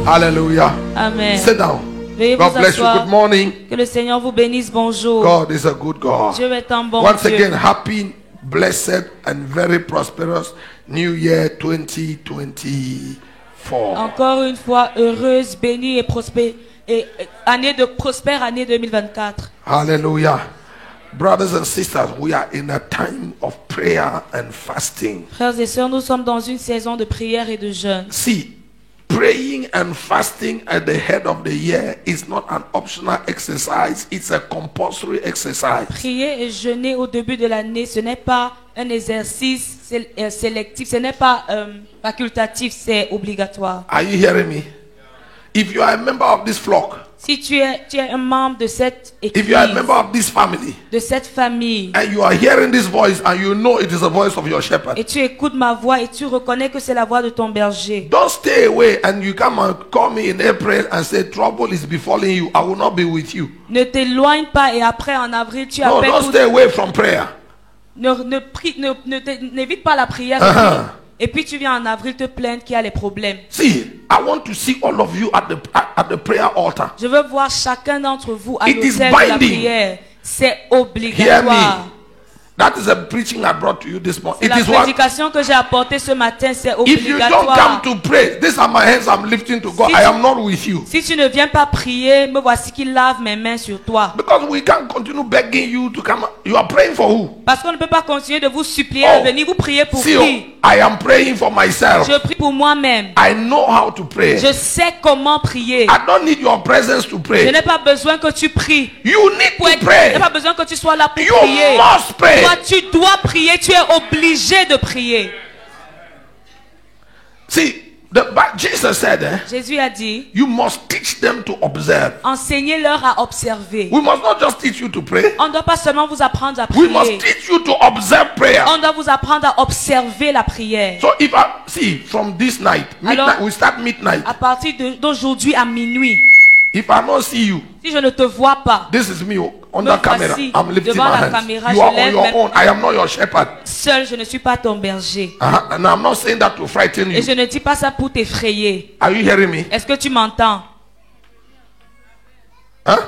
Hallelujah. Amen. Sit down. Veuillez God vous bless you. asseoir. Good morning. Que le Seigneur vous bénisse. Bonjour. God is a good God. Dieu est un bon Once Dieu. again, happy, blessed, and very prosperous New Year 2024. Encore une fois, heureuse, bénie et prospère. Prospère année 2024. Hallelujah. Brothers and sisters, we are in a time of prayer and fasting. Frères et sœurs, nous sommes dans une saison de prière et de jeûne. See, praying and fasting at the head of the year is not an optional exercise, it's a compulsory exercise. Prier et jeûner au début de l'année, ce n'est pas un exercice sélectif, ce n'est pas facultatif, c'est obligatoire. Are you hearing me? If you are a member of this flock, Si tu es un membre de cette église, if you are a member of this family, de cette famille, and you are hearing this voice and you know it is the voice of your shepherd, et tu écoutes ma voix et tu reconnais que c'est la voix de ton berger, don't stay away and you come and call me in April and say trouble is befalling you. I will not be with you. ne t'éloigne pas et après en avril tu No, appelles don't pour... stay away from prayer. N'évite pas la prière. Et puis tu viens en avril te plaindre qu'il y a les problèmes. See, I want to see all of you at the prayer altar. Je veux voir chacun d'entre vous à It is l'autel de la binding. prière. C'est Hear me. obligatoire. That is a preaching I brought to you this morning. C'est It la is what? prédication que j'ai apportée ce matin, c'est If you don't come obligatoire. to pray, these are my hands I'm lifting to God. Si I tu- am not with you. Si tu ne viens pas prier, me voici qui lave mes mains sur toi. Because we can't continue begging you to come. You are praying for who? Parce qu'on ne peut pas continuer de vous supplier Oh. de venir vous prier pour See, qui? I am praying for myself. Je prie pour moi-même. I know how to pray. Je sais comment prier. I don't need your presence to Je pray. n'ai pas besoin que tu pries. You need Pour to être- Je pray. n'ai pas besoin que tu sois là pour You prier. must pray. Toi, tu dois prier. Tu es obligé de prier. See, Jesus said, Jésus a dit, you must teach them to observe. enseignez-leur à observer. We must not just teach you to pray. On ne doit pas seulement vous apprendre à We prier. must teach you to observe prayer. On doit vous apprendre à observer la prière. So if I see from this night, Alors- we start midnight. À partir d'aujourd'hui à minuit, If I don't see you, si je ne te vois pas, this is me on the camera. voici I'm lifting devant my la hands. caméra, You je are on lève your mes- own. I am not your shepherd. seul, je ne suis pas ton berger. And I'm not saying that to frighten Et you. je ne dis pas ça pour t'effrayer. Are you hearing me? Est-ce que tu m'entends? Huh?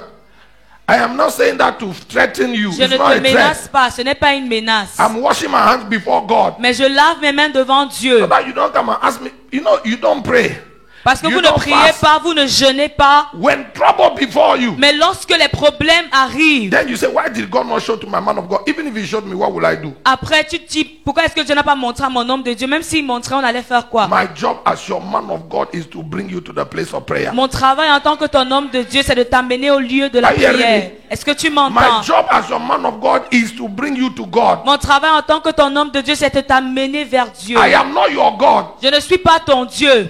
I am not saying that to threaten you. Je It's ne not te a menace threat. pas, ce n'est pas une menace. I'm washing my hands before God. Mais je lave mes mains devant Dieu. So that you don't come and ask me. You know, you don't pray. Parce que You vous ne don't priez fast. pas, vous ne jeûnez pas. When trouble before you, Mais lorsque les problèmes arrivent, then you say, why did God not show to my man of God? Even if he showed me, what will I do? après tu te dis, pourquoi est-ce que Dieu n'a pas montré à mon homme de Dieu? Même s'il montrait, on allait faire quoi? My job as your man of God is to bring you to the place of prayer. Mon travail en tant que ton homme de Dieu, c'est de t'amener au lieu de la Are you hearing prière. me? Est-ce que tu My m'entends? job as your man of God is to bring you to God. Mon travail en tant que ton homme de Dieu, c'est de t'amener vers Dieu. I am not your God. Je ne suis pas ton Dieu.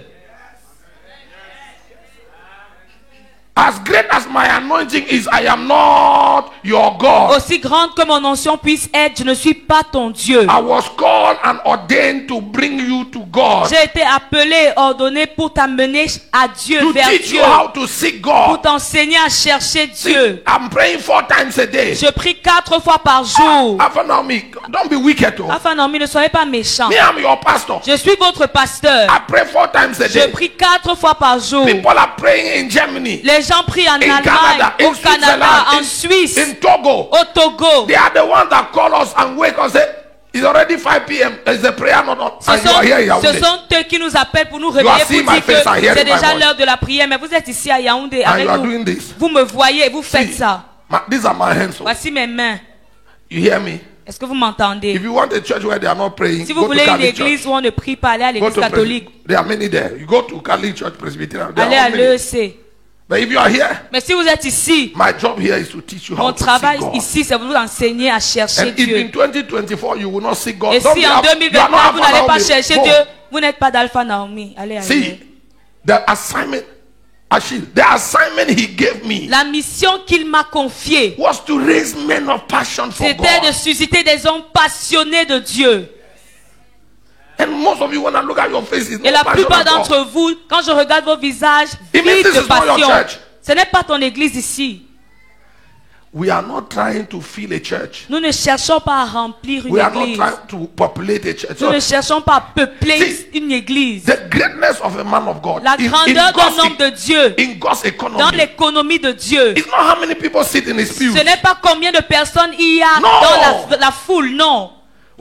As great as my anointing is, I am not your God. Aussi grande que mon onction puisse être, je ne suis pas ton Dieu. I was called and ordained to bring you to God. J'ai été appelé et ordonné pour t'amener à Dieu, To vers teach Dieu. you how to seek Pour God. t'enseigner à chercher Dieu. I'm praying 4 times a day. Je prie 4 fois par jour. Afanaomi, don't be wicked. Oh. Afin, non, mais ne soyez pas méchants. Me, I'm your pastor. Je suis votre pasteur. I pray 4 times a Je day. prie 4 fois par jour. People are praying in Germany, Les gens prient en in Allemagne, Canada, au in Canada, en Switzerland, Suisse, in Togo. au Togo. They are the ones that call us and wake us. Say, it's already 5 p.m. Is the prayer not on? Ce And you are here, sont Yaoundé. eux qui nous appellent pour nous You are réveiller, seeing pour my dire face and que hearing c'est my déjà voice. l'heure de la prière. Mais vous êtes ici à Yaoundé And avec you are nous. doing this. Vous me voyez et vous faites See, ça. these are my hands. Oh. Voici mes mains. You hear me? Est-ce que vous m'entendez? If you want a church where they are not praying, Si vous go to voulez une Catholic Church. église où on ne prie pas, allez à Go l'église to catholique. There are many there. You go to Catholic Church Presbyterian. There Allez are à all many. l'EEC. But if you are here, Mais si vous êtes ici, my job here is to teach you how mon to travail seek God. ici, c'est de vous enseigner à chercher And if Dieu. in 2024 you will not seek God, Et don't si be en you are 2024 not vous n'allez pas Alpha chercher Naomi. Dieu, Go. vous n'êtes pas d'Alpha Naomi. Allez, allez. See, the assignment, Achille, the assignment he gave me La mission qu'il m'a confiée, was to raise men of passion for c'était de God. susciter des hommes passionnés de Dieu. And most of you, when I look at your faces, Et no la passion plupart at all. d'entre vous, quand je regarde vos visages It means vides this de is not your passion, church. ce n'est pas ton église ici. We are not trying to fill a church. Nous ne cherchons pas à remplir une We are not église. trying to populate a church. Nous So, ne cherchons pas à peupler See, une église. the greatness of a man of God La grandeur d'un homme de Dieu in God's dans economy l'économie de Dieu, is not how many people sit in his pew. ce n'est pas combien de personnes il y a Non. dans la foule, non.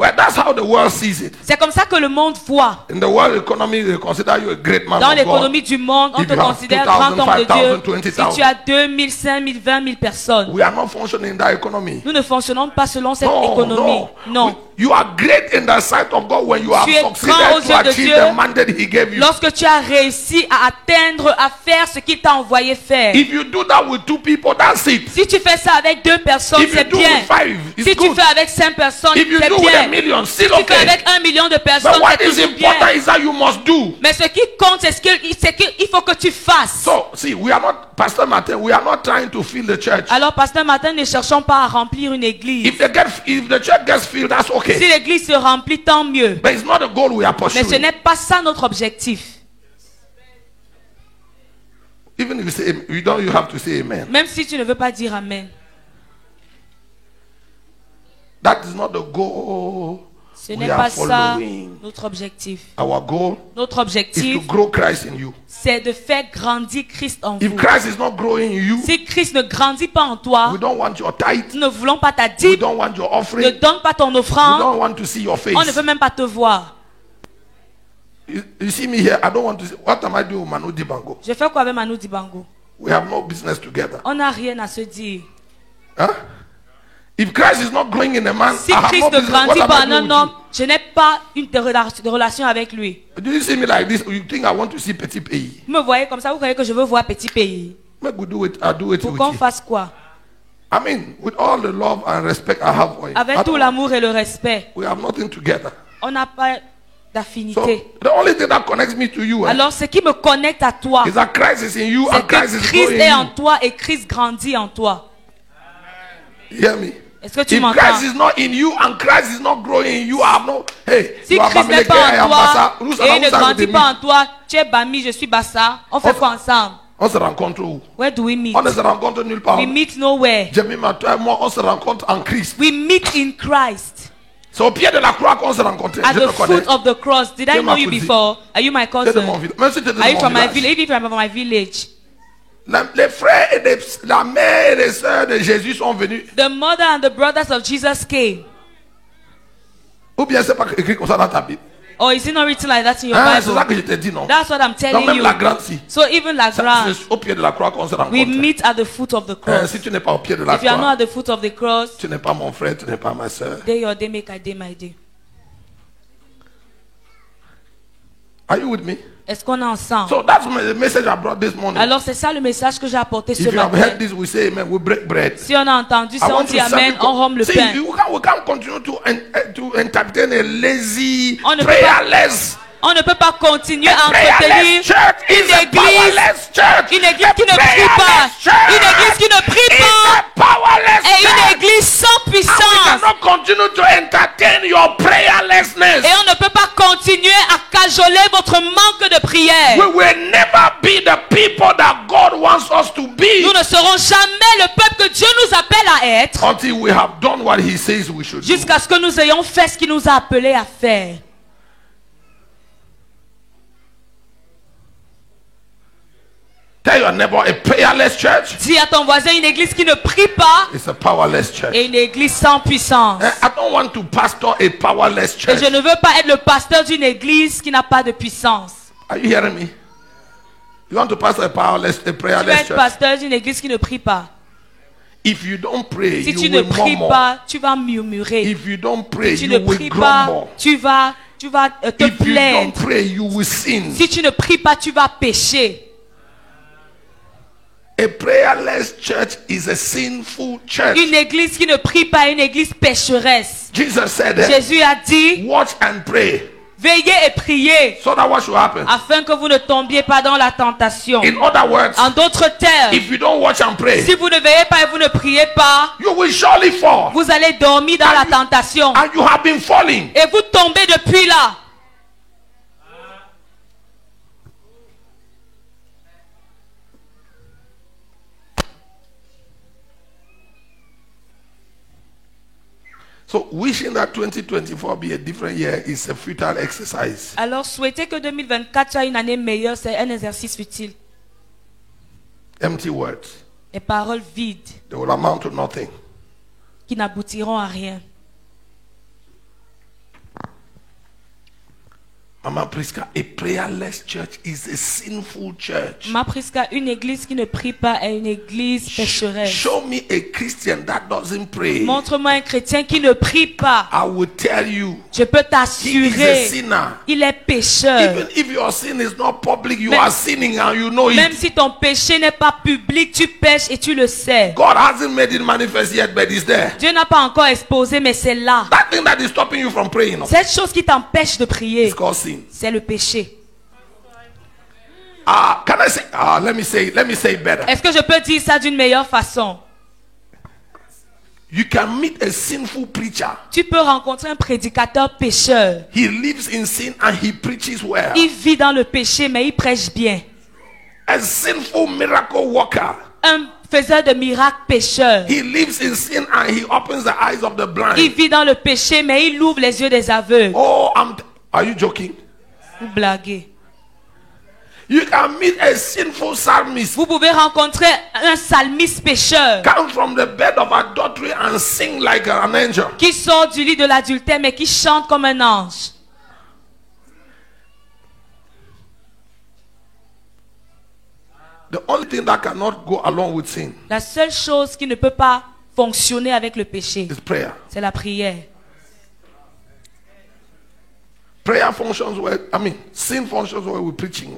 Well, that's how the world sees it. C'est comme ça que le monde voit. In the world economy, they consider you a great man Dans of God. l'économie du monde, on If te you have considère 2,000, grand homme de 5,000, Dieu 20,000. si tu as 2000, 5000, 20 000 personnes. We are not functioning in that economy. Nous ne fonctionnons pas selon cette No, économie. no. Non. You are great in the sight of God when you have Tu es succeeded grand aux to yeux de achieve Dieu. the mandate He gave you. Lorsque tu as réussi à atteindre, à faire ce qu'il t'a envoyé faire. If you do that with 2 people, that's it. Si tu fais ça avec 2 personnes, If you c'est do bien. with 5, it's Si tu good. fais avec 5 personnes, If you c'est do with a bien. million, Si still tu fais okay. avec 1 million de personnes, But what c'est is toujours bien. important is that you must do. Mais ce qui compte, c'est qu'il faut que tu fasses. So, see, we are not, Pastor Martin, we are not trying to fill the church. Alors, Pasteur Martin, ne cherchons pas à remplir une église. If the church gets filled, that's Si okay. l'église se remplit, tant mieux. But it's not the goal we are Mais ce pursuing. n'est pas ça notre objectif. Even if you say, you have to say amen. Même si tu ne veux pas dire Amen. That is not the goal Ce we n'est are pas ça following. notre objectif. Our goal Notre is to objectif, grow Christ in you. c'est de faire grandir Christ en If vous. Christ is not growing in you, Si Christ ne grandit pas en toi, we don't want your tithe. nous ne voulons pas ta We dîme, don't want your ne offering. donne pas ton We offrande, don't want to see your face. on ne veut même pas te voir. You see me here, I don't want to see. What am I doing with Manu Dibango? Je fais quoi avec Manu Dibango? We have no business together. On n'a rien à se dire. Huh? If Christ is not growing in a man, Si I have Christ no ne business. What grandit am pas I en doing un homme, with je n'ai pas de relation avec lui. you? Do you see me like this? You think I want to see petit pays? Vous me voyez comme ça, vous croyez que je veux voir petit pays. Make we do it. I do it Pour with qu'on you. fasse quoi? I mean, with all the love and respect I have for you, Avec tout l'amour et le respect, we have nothing together. on n'a pas So d'affinité. the only thing that connects me to you Alors ce qui me connecte à toi, is that Christ is in you c'est and Christ que is Christ growing est in en you. toi et Christ grandit en toi. You hear me? Est-ce que tu If m'entends? Christ is not in you and Christ is not growing in you, I have no. Hey, Si you are Christ n'est Bamileke, pas I en am toi Bassa. et il ne grandit pas en toi, tu es Bami, je suis Bassa, on fait quoi ensemble? On se rencontre où? Where do we meet? On ne se rencontre nulle part. We meet nowhere. Jemima, toi et moi, on se rencontre en Christ. We meet in Christ. C'est au pied de la croix qu'on se rencontre. At Je the te connais. foot of the cross. Did I Tu es ma know you cousine. before? Are you my Tu es de mon cousin? village. Même si tu es de Are you mon from my village. village? Even if I'm from my village. Les frères et la mère et les sœurs de Jésus sont venus. The mother and the brothers of Jesus came. Ou bien c'est pas écrit comme ça dans ta Bible. Or is it not written like that in your Hein, c'est ça que Bible? je t'ai dit, non? That's what I'm Donc telling même you. la grande si. So even la grande, C'est au pied de la croix qu'on se rencontre. we meet at the foot of the cross. Si tu n'es pas au pied de la If you are not croix, at the foot of the cross, tu n'es pas mon frère, tu n'es pas ma sœur. day your day make a day my day. Are you with me? Est-ce qu'on est ensemble? So that's the message I brought this morning. Alors c'est ça le message que j'ai apporté ce If you have matin. heard this, we say amen, we break bread. Si on a entendu, si I on want dit to Amen, on rompt le see, pain. we can't continue to entertain a lazy, On ne peut pas- prayerless, On ne peut pas continuer à prayerless entretenir church. Is une a église, powerless church. une église A qui ne prie pas, prayerless church une église qui ne prie is pas a powerless et une church. église sans And we puissance. cannot continue to entertain your prayerlessness. Et on ne peut pas continuer à cajoler votre manque de prière. We will never be the people that God wants us to be Nous ne serons jamais le peuple que Dieu nous appelle à être until we have done what He says we should do. jusqu'à ce que nous ayons fait ce qu'il nous a appelés à faire. Tell your neighbor, a prayerless church Dis à ton voisin, une église qui ne prie pas is a powerless church. et une église sans puissance. I don't want to pastor a powerless Et church. je ne veux pas être le pasteur d'une église qui n'a pas de puissance. Are you hearing me? You want to pastor a Tu veux prayerless être church? pasteur d'une église qui ne prie pas. If you don't pray, Si you tu ne will pries murmur. pas, tu vas murmurer. If you don't pray, Si tu you ne will pries pas, grumble. tu vas te If you don't plaindre. pray, you will sin. Si tu ne pries pas, tu vas pécher. A prayerless church is a sinful church. Une église qui ne prie pas est une église pécheresse. Jesus said, Jésus a dit, watch and pray. veillez et priez So that what should happen? afin que vous ne tombiez pas dans la tentation. In other words, En d'autres termes, if you don't watch and pray, si vous ne veillez pas et vous ne priez pas, you will surely fall. vous allez dormir dans la tentation. And you have been falling. Et vous tombez depuis là. So wishing that 2024 be a different year is a futile exercise. Alors souhaiter que 2024 soit une année meilleure, c'est un exercice futile. Empty words. Les paroles vides They will amount to nothing. qui n'aboutiront à rien. Mama Priska, a prayerless church is a sinful church. Ma Priska, une église qui ne prie pas est une église pécheresse. Show me a Christian that doesn't pray. Montre-moi un chrétien qui ne prie pas. I will tell you. Je peux He is a t'assurer, sinner. il est pécheur. Even if your sin is not public, you Même- are sinning and you know Même it. si ton péché n'est pas public, tu pêches et tu le sais. God hasn't made it manifest yet, but it's there. Dieu n'a pas encore exposé, mais c'est là. That thing that is stopping you from praying, Cette chose qui t'empêche de prier, it's called sin. c'est le péché. Can I say? Let me say it better. Est-ce que je peux dire ça d'une meilleure façon? You can meet a sinful preacher. Tu peux rencontrer un prédicateur pécheur. He lives in sin and he preaches well. Il vit dans le péché, mais il prêche bien. A sinful miracle worker. Un faiseur de miracles pécheur. He lives in sin and he opens the eyes of the Il blind. vit dans le péché, mais il ouvre les yeux des aveugles. Oh, are you joking? Vous blaguez. You can meet a sinful psalmist. Vous pouvez rencontrer un psalmiste pécheur Come from the bed of adultery and sing like an angel. qui sort du lit de l'adultère, mais qui chante comme un ange. The only thing that cannot go along with sin La seule chose qui ne peut pas fonctionner avec le péché, is prayer. c'est la prière. Prayer functions well. Sin functions well with preaching,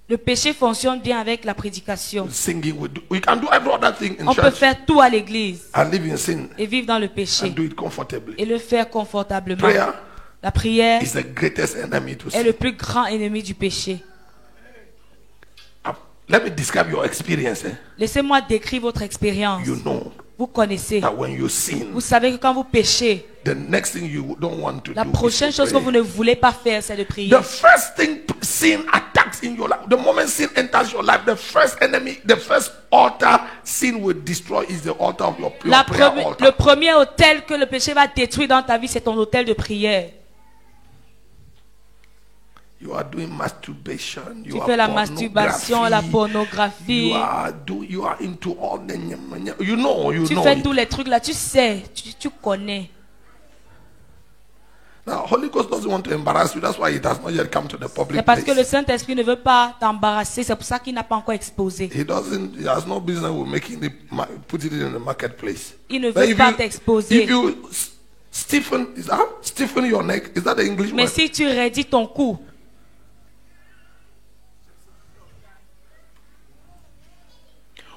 Le péché fonctionne bien avec la prédication. with singing. We can do every other thing in On peut church faire tout à l'église and live in sin et vivre dans le and péché do it comfortably. et le faire confortablement. Prayer La prière is the greatest enemy to est sin. le plus grand ennemi du péché. Let me describe your experience. Laissez-moi décrire votre expérience. You know Vous connaissez. that when you sin, Vous savez que quand vous péchez, the next thing you don't want to la do prochaine is to chose que pray. vous ne voulez pas faire, c'est de prier. The first thing sin attacks in your life, the moment sin enters your life, the first enemy, the first altar sin will destroy is the altar of your prayer altar. Le premier autel que le péché va détruire dans ta vie, c'est ton autel de prière. You are doing masturbation. Tu fais la masturbation, la pornographie. You are into all the you know. Tu fais tous les trucs là, tu sais, tu connais. Now, Holy Ghost doesn't want to embarrass you. That's why it has not yet come to the public C'est parce que le place. Saint-Esprit ne veut pas t'embarrasser, c'est pour ça qu'il n'a pas encore exposé. He has no business with making it, put it in the marketplace. Il ne But veut pas t'exposer. if you stiffen your neck, is that the English Mais word? si tu raidis ton cou,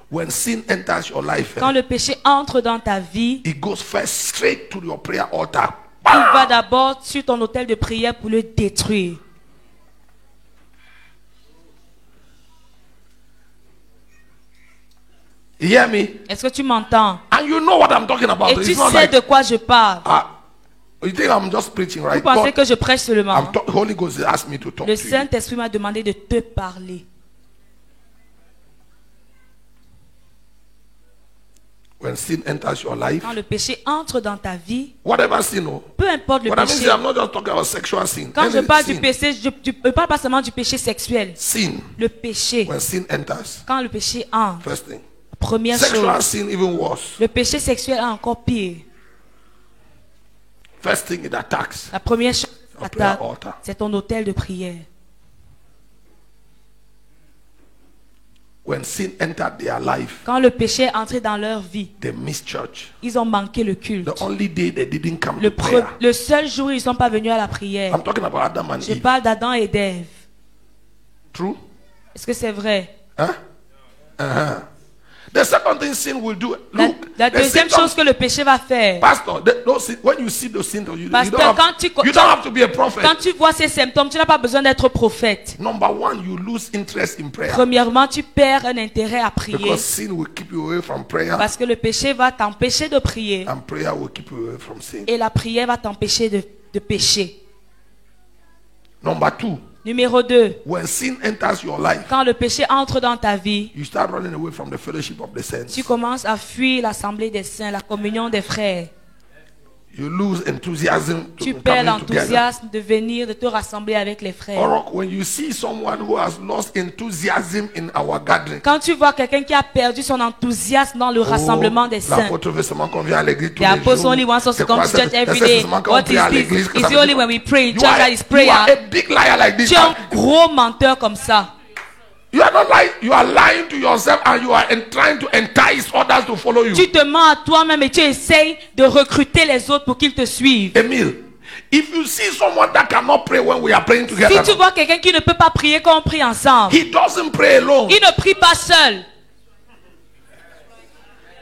When sin enters your life, quand le péché entre dans ta vie, it goes first straight to your prayer altar. il va d'abord sur ton autel de prière pour le détruire. You hear me? Est-ce que tu m'entends? And you know what I'm talking about. Et tu It's not sais like, de quoi je parle. you think I'm just preaching, Vous right? pensez God, que je prêche seulement? Holy Ghost asked me to talk Le to you. Saint-Esprit m'a demandé de te parler. When sin enters your life, Quand le péché entre dans ta vie, whatever sin, peu importe le what I mean is péché. I'm not just talking about sexual sin. Quand je Any parle sin. du péché, je ne parle pas seulement du péché sexuel. Sin, Le péché, when sin enters, quand le péché entre, first thing. première Sexual chose, sin even worse. le péché sexuel est encore pire. First thing it attacks. La première chose, Your prayer attaque, altar. c'est ton autel de prière. When sin entered their life, Quand le péché est entré dans leur vie, they missed church. ils ont manqué le culte. The only day they didn't come to prayer. Le seul jour où ils ne sont pas venus à la prière. I'm talking about Adam and Je Eve. parle d'Adam et d'Ève. True? Est-ce que c'est vrai? Huh? Uh-huh. The second thing sin will do. La Look, deuxième chose que le péché va faire, Pastor, when you see those symptoms, you Pasteur, don't quand you don't have to be a prophet. quand tu vois ces symptômes, tu n'as pas besoin d'être prophète. Number one, you lose interest in prayer. Premièrement, tu perds un intérêt à prier. Because sin will keep you away from prayer, Parce que le péché va t'empêcher de prier. and prayer will keep you away from sin. Et la prière va t'empêcher de pécher. Number two, Numéro 2. when sin enters your life, Quand le péché entre dans ta vie, you start running away from the fellowship of the saints. tu commences à fuir l'assemblée des saints, la communion des frères. You lose enthusiasm to Tu come perds in together. l'enthousiasme de venir, de te rassembler avec les frères. Or when you see someone who has lost enthusiasm in our gathering, Quand tu vois quelqu'un qui a perdu son enthousiasme dans le rassemblement des saints, l'apôtre veut seulement qu'on vienne à l'église tous the les apostle jours. only wants us C'est to come quoi, to church c'est- every c'est day. seulement quand on What prie is à this? l'église que It's ça veut only dire. when we pray in You church are- that is you are prayer. a big liar like this. Tu es un gros menteur comme ça. You are not lying. You are lying to yourself and you are trying to entice others to follow you. Tu te mens à toi-même et tu essayes de recruter les autres pour qu'ils te suivent. Emile, if you see someone that cannot pray when we are praying Si together, tu vois quelqu'un qui ne peut pas prier quand on prie ensemble, he doesn't pray alone. il ne prie pas seul.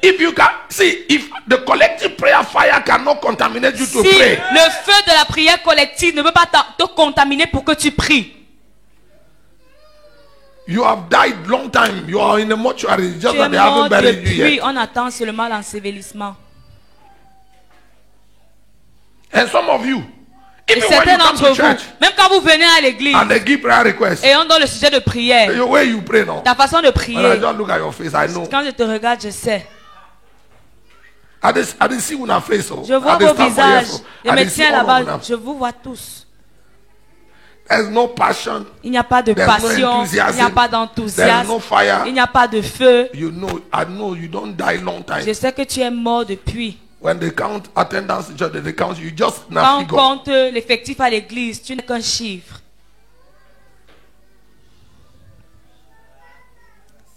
If you can see, if the collective prayer fire cannot contaminate you to Si pray, le feu de la prière collective ne peut pas te contaminer pour que tu pries, you have died long time. You are in the mortuary. Just tu that es they mort haven't buried you depuis, yet. on attend seulement l'ensevelissement. And some of you, Et even when you certains come d'entre to vous, church même quand vous venez à l'église and they give prayer requests, et on donne le sujet de prière, the way you pray now, ta façon de when I prier, just look at your face, I know. quand je te regarde, je sais. I didn't see una face. So. Je vois I vos didn't stand for visages. yes, so. Les I didn't see médecins all of là-bas, them. je vous vois tous. There's no passion. Il n'y a pas de There's no passion, enthusiasm. il n'y a pas There's d'enthousiasme, no fire. il n'y a pas de feu. You know, I know you don't die long time. Je sais que tu es mort depuis. When they count attendance in church, they count you just Quand na on figure. compte l'effectif à l'église, tu n'es qu'un chiffre.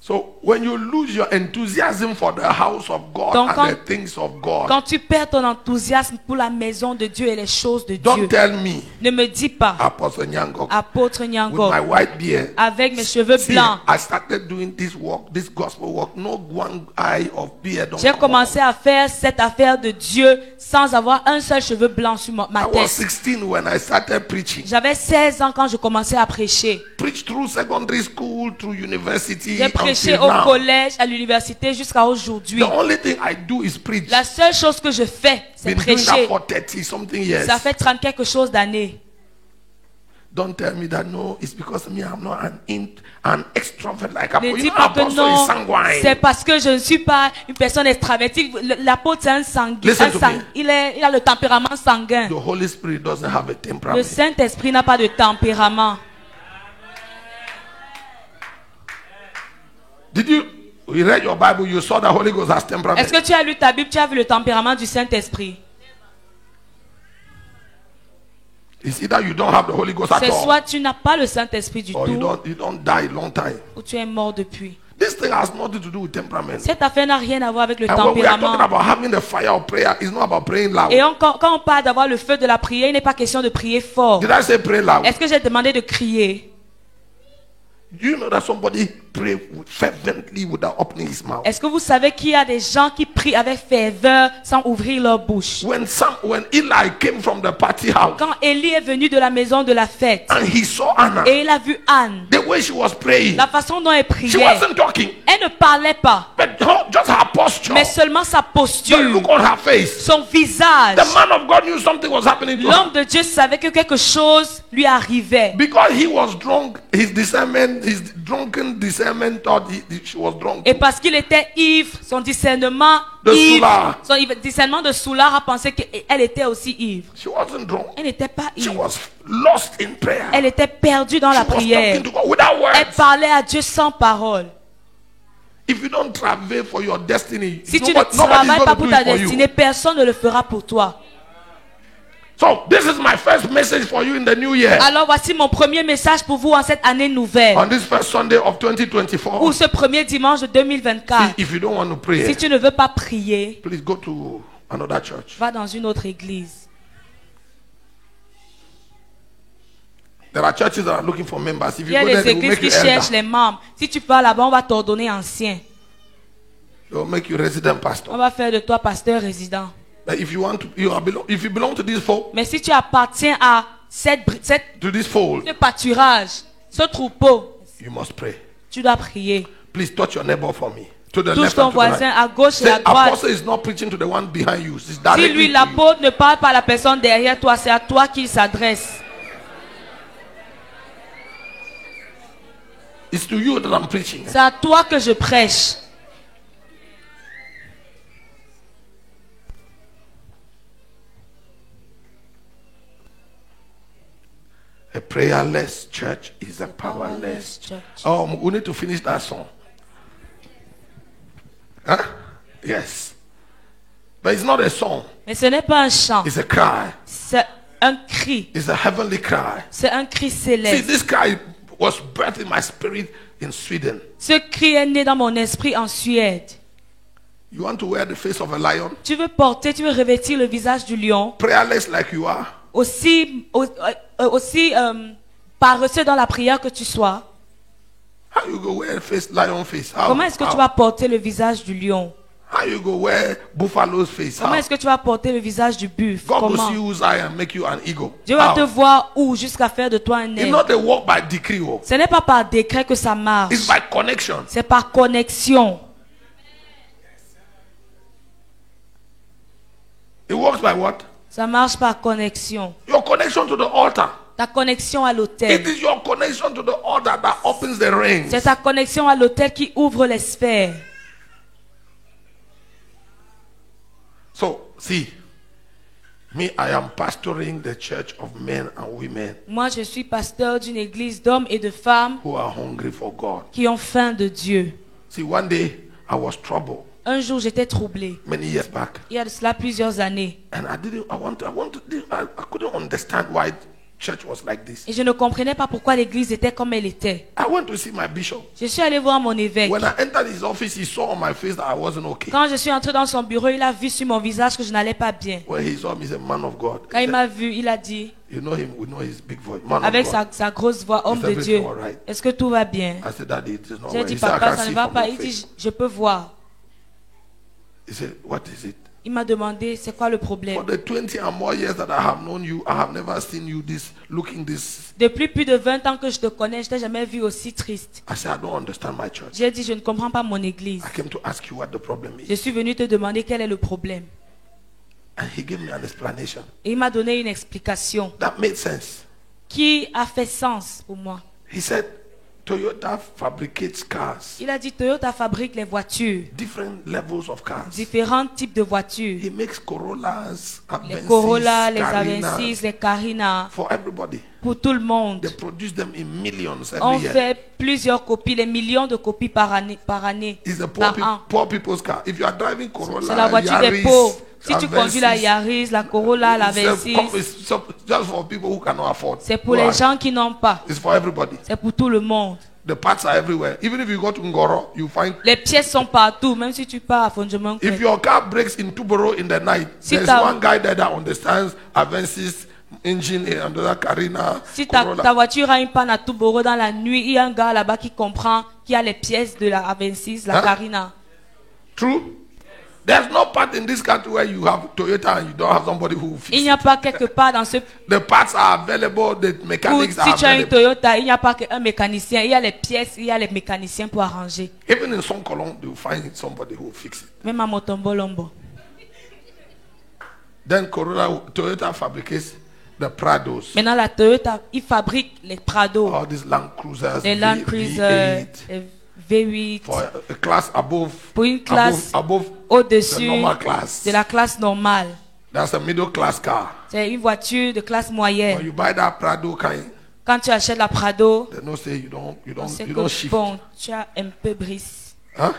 So when you lose your enthusiasm for the house of God Donc, and quand- the things of God, Quand tu perds ton enthousiasme pour la maison de Dieu et les choses de don't Dieu, tell me, ne me dis pas, Apostle Nyango, apôtre with Nyango, my white beard. avec mes cheveux See, blancs, I started doing this work, this gospel work. No one eye of beard. Don't j'ai come commencé à faire cette affaire de Dieu sans avoir un seul cheveu blanc sur ma out. I was tête. 16 when I started preaching. J'avais 16 ans quand je commençais à prêcher. Preach through secondary school, through university, J'ai prêché until au now. collège, à l'université jusqu'à aujourd'hui. The only thing I do is preach. La seule chose que je fais, c'est Been doing that prêcher. for 30 something years. Ça fait 30 quelque chose d'années. Don't tell me that no, it's because me I'm not an extrovert like Ne Apostle. dis You know, pas que Apostle is non, sanguine. c'est parce que je ne suis pas une personne extravertie. L'apôtre, c'est un sanguin. Listen to me. Il a le tempérament sanguin. The Holy Spirit doesn't have a Le temperament. Saint-Esprit n'a pas de tempérament. Did you read your Bible? You saw the Holy Ghost has temperament. Est-ce que tu as lu ta Bible, tu as vu le tempérament du Saint-Esprit? It's either you don't have the Holy Ghost at C'est all, soit tu n'as pas le Saint-Esprit du or tout, you don't die long time. ou tu es mort depuis. This thing has nothing to do with temperament. Cette affaire n'a rien à voir avec le And when we are talking tempérament. about having the fire of prayer, it's not about praying loud. Et quand on parle d'avoir le feu de la prière, il n'est pas question de prier fort. Did I say pray loud? Est-ce que j'ai demandé de crier? Do you know that somebody pray fervently without opening his mouth? Est-ce que vous savez qu'il y a des gens qui prient avec ferveur sans ouvrir leur bouche? When Eli came from the party house Quand Élie est venu de la maison de la fête and he saw Anna, et il a vu Anne, the way she was praying, la façon dont elle she priait, wasn't talking, elle ne parlait pas, but just her posture, mais seulement sa the posture, look on her face. son visage. The man of God knew something was happening to L'homme her de Dieu savait que quelque chose lui arrivait. because he was drunk. His drunken discernment thought she was drunk. Et parce qu'il était ivre, son discernement De ivre, soulard. son discernement de soulard a pensé qu'elle était aussi ivre. She wasn't drunk. Elle n'était pas She ivre. was lost in prayer. Elle était perdue dans She la was prière. talking to God without Elle words. parlait à Dieu sans parole. If you don't travail for your destiny, Si tu ne nobody's travailles going pas to pour do ta it for destinée, you. personne ne le fera pour toi. So this is my first message for you in the new year. Alors voici mon premier message pour vous en cette année nouvelle. On this first Sunday of 2024. Ou ce premier dimanche de 2024. If you don't want to pray, Si tu ne veux pas prier, please go to another church. va dans une autre église. There are churches that are looking for members. If Il you y a go there, des they will églises make qui you cherchent elder. les membres. Si tu vas là-bas, on va t'ordonner ancien. They will make you resident On pastor. va faire de toi pasteur résident. But if you want to, if you belong to this fold, Mais si tu appartiens à ce pâturage, ce troupeau, you must pray. tu dois prier. Please touch your neighbor for me. To the Touche left ton and to the voisin right. à gauche et Say, à droite. apostle is not preaching to the one behind you. It's Si directly lui, to you. l'apôtre, ne parle pas à la personne derrière toi, c'est à toi qu'il s'adresse. It's to you that I'm preaching. C'est à toi que je prêche. A prayerless church is a powerless church. We need to finish that song. Huh? Yes. But it's not a song. Mais ce n'est pas un chant. It's a cry. C'est un cri. It's a heavenly cry. C'est un cri See, céleste. this cry was birthed in my spirit in Sweden. Ce cri est né dans mon esprit en Suède. You want to wear the face of a lion? Tu veux revêtir le visage du lion, Prayerless like you are. aussi paresseux dans la prière que tu sois. How you go wear lion face? Comment est-ce que tu vas porter le visage du lion? How you go wear buffalo's face? Comment est-ce que tu vas porter le visage du buffle? God will Comment? see whose eye and make you an eagle. Dieu va How? te voir où jusqu'à faire de toi un It's aigle. not a walk by decree. Ce n'est pas par décret que ça marche. It's by connection. C'est par connexion. It works by what? Ça marche par connexion. Your connection to the altar. Ta connexion à It l'autel. is your connection to the altar that opens the rings. C'est ta connexion à l'autel qui ouvre les sphères. So, see, me, I am pastoring the church of men and women Moi, je suis pasteur d'une église d'hommes et de femmes who are hungry for God. qui ont faim de Dieu. See, one day I was troubled Un jour, j'étais troublé. many years back, Il y a de cela plusieurs années. and I couldn't understand why church was like this. Et je ne comprenais pas pourquoi l'église était comme elle était. I went to see my bishop. Je suis allé voir mon évêque. When I entered his office, he saw on my face that I wasn't okay. Quand je suis entré dans son bureau, il a vu sur mon visage que je n'allais pas bien. When he saw me, he's a man of God. Quand il m'a vu, il a dit, You know him, we know his big voice. Man avec of God. sa grosse voix, homme Is de everything Dieu, all right? est-ce que tout va bien? I said, Daddy, it is not J'ai well. dit, He said, I papa, can ça see ne va from pas. your Il dit, face. je peux voir. He said, what is it? Il m'a demandé, c'est quoi le For problème? the 20 and more years that I have known you, I have never seen you looking this. Depuis plus de 20 ans que je te connais, je t'ai jamais vu aussi triste. I said, I don't understand my church. J'ai dit, je ne comprends pas mon église. I came to ask you what the problem Je is. suis venu te demander quel est le problème. And he gave me an explanation. Et il m'a donné une explication That made sense. qui a fait sens pour moi. He said, Toyota fabricates cars, Il a dit, Toyota fabrique les voitures, different levels of cars. différents types de voitures. He makes Corollas, Les Avensis, Corolla, les Carina, Avensis, les Carina, for everybody. pour tout le monde. They produce them in millions On every year. fait plusieurs copies, les millions de copies par année. It's a Par an. poor people's car. If you are driving Corolla, C'est la voiture des Yaris, pauvres. Si tu conduis la Avensis, Yaris, la Corolla, la Avensis, it's just for people who cannot afford. c'est pour Go les ahead. gens qui n'ont pas. It's for everybody. C'est pour tout le monde. The parts are everywhere. Even if you go to Ngoro, you find. Les pièces sont partout, même si tu pars à Fondement. If your car breaks in Tubero in the night, Si there's ta- one guy there that understands Avensis engine and another Carina. Si ta Corolla. voiture a une panne à Touboro dans la nuit, il y a un gars là-bas qui comprend qu'il y a les pièces de la A26, la Hein? Carina. True. There's no part in this country where you have Toyota and you don't have somebody who will fix Il n'y it. a pas quelque part dans ce The parts are available, the où, mechanics are si tu as une available. Toyota, il n'y a pas qu'un mécanicien, il y a les pièces, il y a les mécaniciens pour arranger. Even in Sonkolong, you find somebody who will fix it. Même à Motombolombo. Then Toyota fabricates the Prados, Maintenant, la Toyota, il fabrique les Prado, all these Land Cruisers, les Land Cruiser, V8, les V8, for a class above, pour une classe above the au-dessus normal class. de la classe normale. That's a middle class car. C'est une voiture de classe When moyenne. you buy that Prado kind, Quand tu achètes la Prado, they don't say c'est you don't que shift. bon, tu as un peu brise. Huh?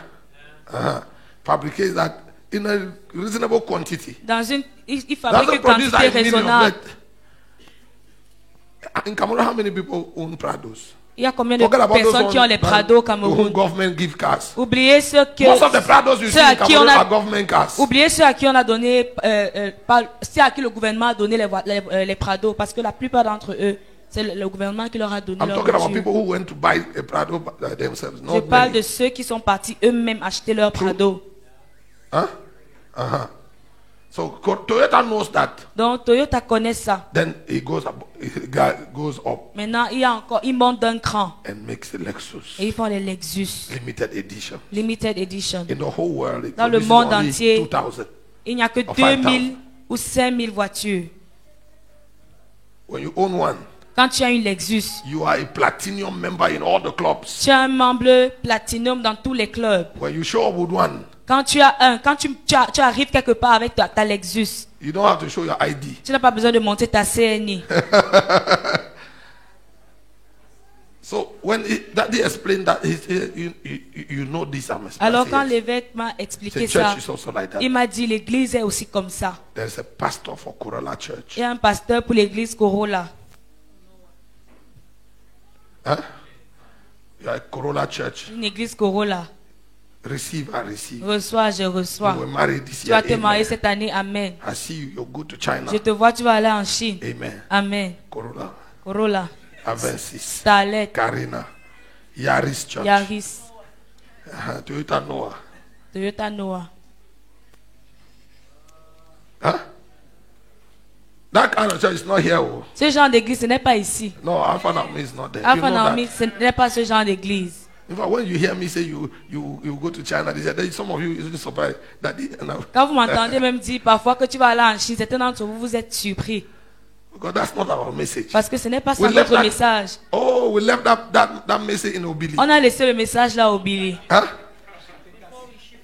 Uh-huh. Fabricates that in a reasonable quantity. Dans une, il Doesn't fabrique une produce quantité like millions. raisonnable. But in Cameroon, how many people own Prados? Il y a combien de Forget about those personnes qui ont les Prado au to whom Cameroun? government give cars. Oubliez ceux Most of the Prados you see ceux à in qui on Cameroon a- are government cars. Oubliez ceux à qui on a donné, ceux à qui le gouvernement a donné les Prado, parce que la plupart d'entre eux, c'est le gouvernement qui leur a donné I'm leur talking about voiture. people who went to buy a Prado themselves. Je Not parle many. de ceux qui sont partis eux-mêmes acheter leur Prado. Huh? Uh-huh. So Toyota knows that. Donc Toyota connaît ça. Then it goes up Maintenant, ils montent d'un cran and makes a Lexus et ils font les Lexus limited edition. Limited Edition. In the whole world, it Dans le produces monde only entier. 2,000. Il n'y a que Or 2000 ou 5000 voitures. When you own one, Quand tu as une Lexus, you are a platinum member in all the clubs. tu as un membre platinum dans tous les clubs. When you show up with one, Quand tu arrives quelque part avec ta Lexus, you don't have to show your ID. tu n'as pas besoin de monter ta CNI. So when Daddy explained that, you know this, I'm explaining. Alors quand l'évêque m'a expliqué The ça, church is also like that. il m'a dit l'église est aussi comme ça. There's a pastor for Corolla Church. Il y a un pasteur pour l'église Corolla. Huh? You are a Corolla Church. Une église Corolla. Receive, I receive. Reçois, je reçois. You were married this Tu vas year. te marier Amen. cette année. Amen. I see you. You go to China. Je te vois, tu vas aller en Chine. Amen. Amen. Corolla. Corolla. Avensis. Starlet. Carina. Yaris Church. Yaris. Toyota Noah. Toyota Noah. Huh? That kind of church is not here. Oh. Ce genre d'église, ce n'est pas ici. No, Alpha Naomi is not there. You Alpha know Naomi, that. ce n'est pas ce genre d'église. In fact, when you hear me say you go to China, some of you is surprised that Quand vous m'entendez même dire parfois que tu vas aller en Chine, certains d'entre vous, vous êtes surpris. because that's not our message. Parce que ce n'est pas ça We left notre that- message. Oh, we left that message in Obili. On a laissé le message là au Billy. Huh?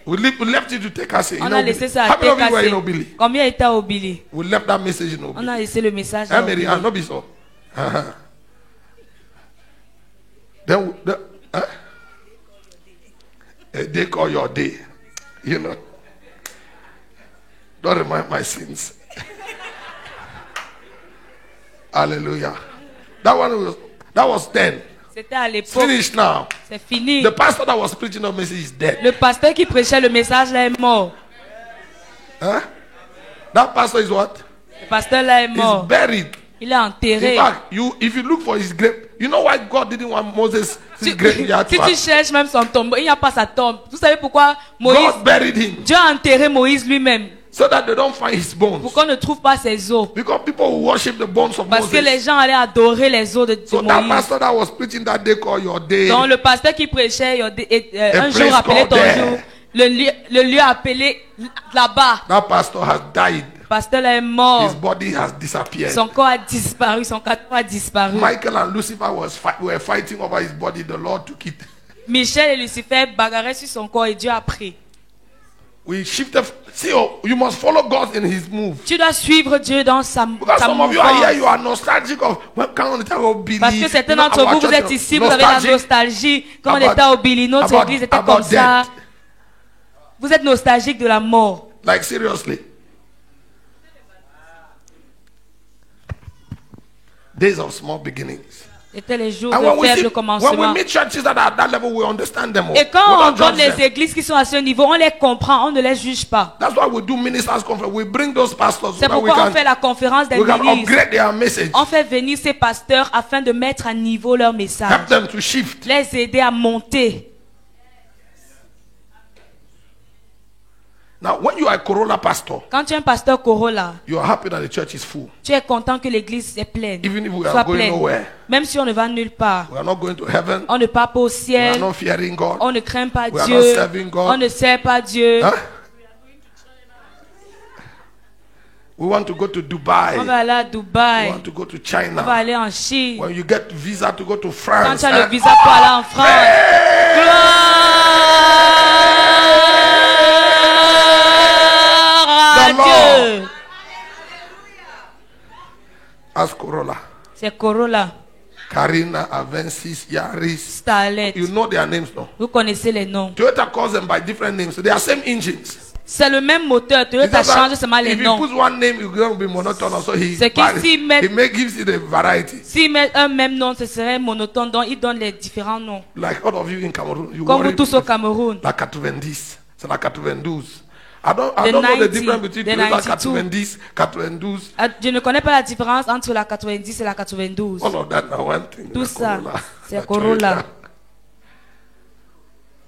We left it to take us in On a Obili. laissé ça à How many of you were in Tekase. Obili? Combien étaient au Billy? We left that message in On Obili. a laissé le message là How au many? Billy. Not be so. Then, a day call your day. You know. Don't remind my sins. Hallelujah. That was then. C'était à l'époque. Finished now. C'est fini. The pastor that was preaching the message is dead. Le pasteur qui prêchait le message là est mort. Huh? That pastor is what? Le pasteur là est He's mort. buried. Il est enterré. In fact, if you look for his grave, you know why God didn't want Moses' Si graveyard to tu have? cherches même son tombeau, il n'y a pas sa tombe. Vous savez pourquoi Moïse, God buried him Dieu a enterré Moïse lui-même so that they don't find his bones. pour qu'on ne trouve pas ses os. Because people will worship the bones of Parce que les Moses. gens allaient adorer les os de So that Moïse. pastor that was preaching that day called your day. Donc le pasteur qui prêchait un place jour appelé called ton there. jour, le lieu appelé là-bas. That pastor has died. Le pasteur là est His mort. body has disappeared. Son corps a disparu, son corps a disparu. Michael and Lucifer were fighting over his body. The Lord took it. Michel et Lucifer bagarraient sur son corps et Dieu a pris. We shifted. See, you must follow God in his move. Tu dois suivre Dieu dans sa Because some of you are here, you mouvance. are nostalgic of when quand on était au Billy. Parce que certains You know, d'entre our vous, vous church êtes is ici, vous avez la nostalgic nostalgie. Quand on about- était au Billy, notre about- église était about comme ça. death. Vous êtes nostalgique de la mort. Like seriously. Days of small beginnings. C'était les jours And de when we faible commencement. meet churches that are at that level, we understand them. Et We quand on don't rencontre judge les them. églises qui sont à ce niveau, on les comprend, on ne les juge pas. That's why we do ministers conference. We bring those pastors so C'est that we pourquoi on fait can, la conférence des we can ministres. upgrade their message. On fait venir ces pasteurs afin de mettre à niveau leur Help message. them to shift. Les aider à monter. Now, when you are a Corolla pastor, Quand tu es un pasteur Corolla, you are happy that the church is full. tu es content que l'église est pleine. Even if we are Soit going pleine. nowhere. Même si on ne va nulle part. We are not going to heaven. On ne part pas au We are ciel. not fearing God. On ne craint pas We are Dieu. not serving God. On ne sert pas Dieu. Huh? We want to go to Dubai. On va aller à We Dubaï. want to go to On va China. aller en Chine. When you get visa to go to Quand France. tu as le and- visa pour aller en France. Gloire à The Lord. Dieu. As Corolla. C'est Corolla, Carina, Avensis, Yaris. Starlet. You know their names now. Vous connaissez les noms. Toyota calls them by different names. So they are same engines. C'est le même moteur. Toyota It's just change that seulement les if he noms. puts one name, it's going to be monotone. So he, C'est qu'ici, mais- gives you the variety. S'ils mettent un même nom, ce serait monotone. Donc, ils donnent les différents noms. Like all of you in Cameroon. You Comme vous worry tous au Cameroun. La 90. C'est la 92. I don't The know the 90, difference between the Toyota 92. 90, 92. Ah, je ne connais pas la différence entre la 90 et la 92. All of that now one thing. Tout the ça, Corolla, c'est the Corolla. Toyota.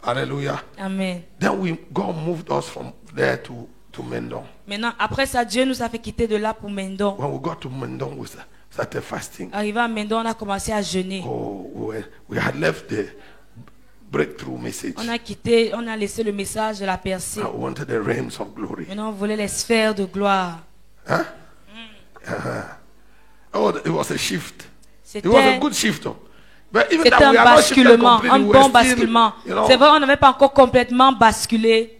Hallelujah. Amen. Then God moved us from there to Mendon. Maintenant, après ça, Dieu nous a fait quitter de là pour Mendon. When we got to Mendon, we started fasting. Arrivé à Mendon, on a commencé à jeûner. Oh, we had left the breakthrough message. On a quitté, on a laissé le message de la percée. I wanted the realms of glory. Maintenant, on voulait les sphères de gloire. Huh? Oh, it was a shift. It C'était was a good shift. Though. But even c'était that we un are not shifted basculement, completely, un we bon were still, basculement. you know, C'est vrai, on n'avait pas encore complètement basculé,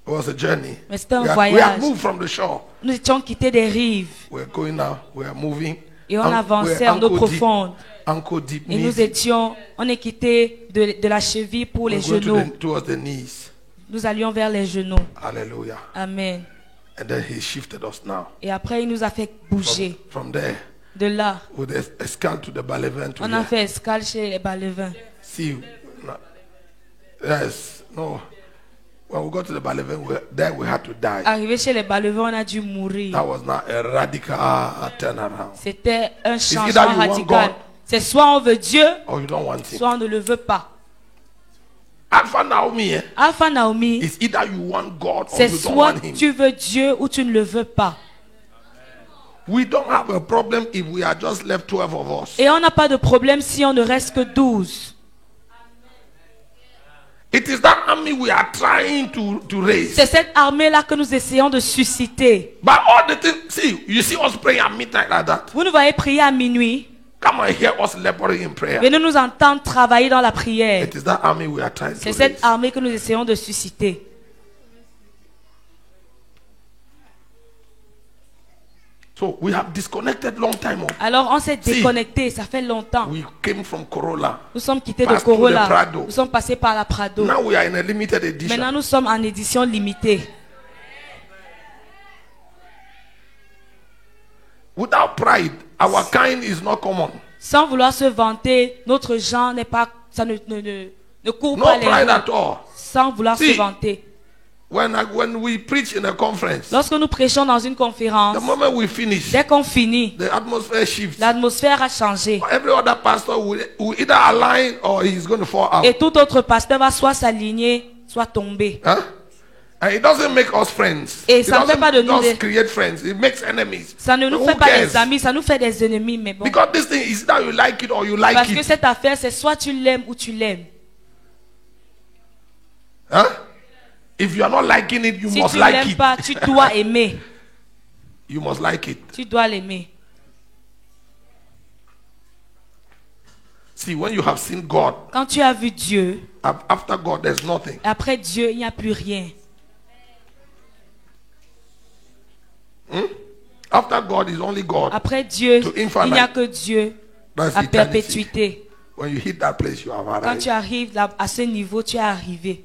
it was a journey. mais c'était un We had voyage. moved from the shore. Nous étions quittés des rives. We're going now. We are moving. Et on avançait en eau profonde. Deep Et nous étions, on est quitté de la cheville pour les genoux. Towards the knees. Nous allions vers les genoux. Hallelujah. Amen. And then he shifted us now. Et après, il nous a fait bouger. From there. De là, with escale to the Balavan to on a fait escale chez les Balevins. See, yes, no. When we got to the Balavan, there we had to die. Arrivé chez les Balevins, on a dû mourir. That was not a radical turnaround. C'était un changement radical. C'est soit on veut Dieu, or you don't want him. Soit on ne le veut pas. Alpha Naomi, Alpha Naomi, it's either you want God or c'est you don't soit want him. tu veux Dieu ou tu ne le veux pas. We don't have a problem if we are just left 12 of us. Et on n'a pas de problème si on ne reste que 12. It is that army we are trying to raise. C'est cette armée-là que nous essayons de susciter. But all the things, see, you see us praying at midnight like that. Vous nous voyez prier à minuit. Come on, hear us laboring in prayer. Venez nous entendre travailler dans la prière. It is that army we are trying to C'est cette raise. armée que nous essayons de susciter. So we have disconnected long time ago. Alors on s'est déconnecté, ça fait longtemps. We came from Corolla. Nous sommes quittés de Passed through the Corolla. Prado. Nous sommes passés par la Prado. Now we are in a limited edition. Maintenant nous sommes en édition limitée. Without pride, our kind is not common. Sans vouloir se vanter, notre genre n'est pas, ça ne court No pas les pride rues. at all. Sans vouloir se vanter. When we preach in a conference, Lorsque nous prêchons dans une conférence, the moment we finish, dès qu'on finit, the atmosphere shifts. l'atmosphère a changé. Every other pastor will either align or he's going to fall out. Et tout autre pasteur va soit s'aligner, soit tomber. Huh? And it doesn't make us friends. Et It ça ne fait pas de doesn't nous just des... create friends. It makes enemies. Ça ne nous Who fait pas cares? des amis, ça nous fait des ennemis. Mais bon. Because this thing is either you like it or you like Parce que it. cette affaire, c'est soit tu l'aimes ou tu l'aimes. Huh? If you are not liking it, you Si must tu like l'aimes it. pas, tu dois aimer. You must like it. Tu dois l'aimer. See, when you have seen God, Quand tu as vu Dieu, after God, there's nothing. après Dieu, il n'y a plus rien. After God is only God. Après Dieu, To il infinite. n'y a que Dieu That's à eternity. perpétuité. When you hit that place, you have Quand arrived. tu arrives là, à ce niveau, tu es arrivé.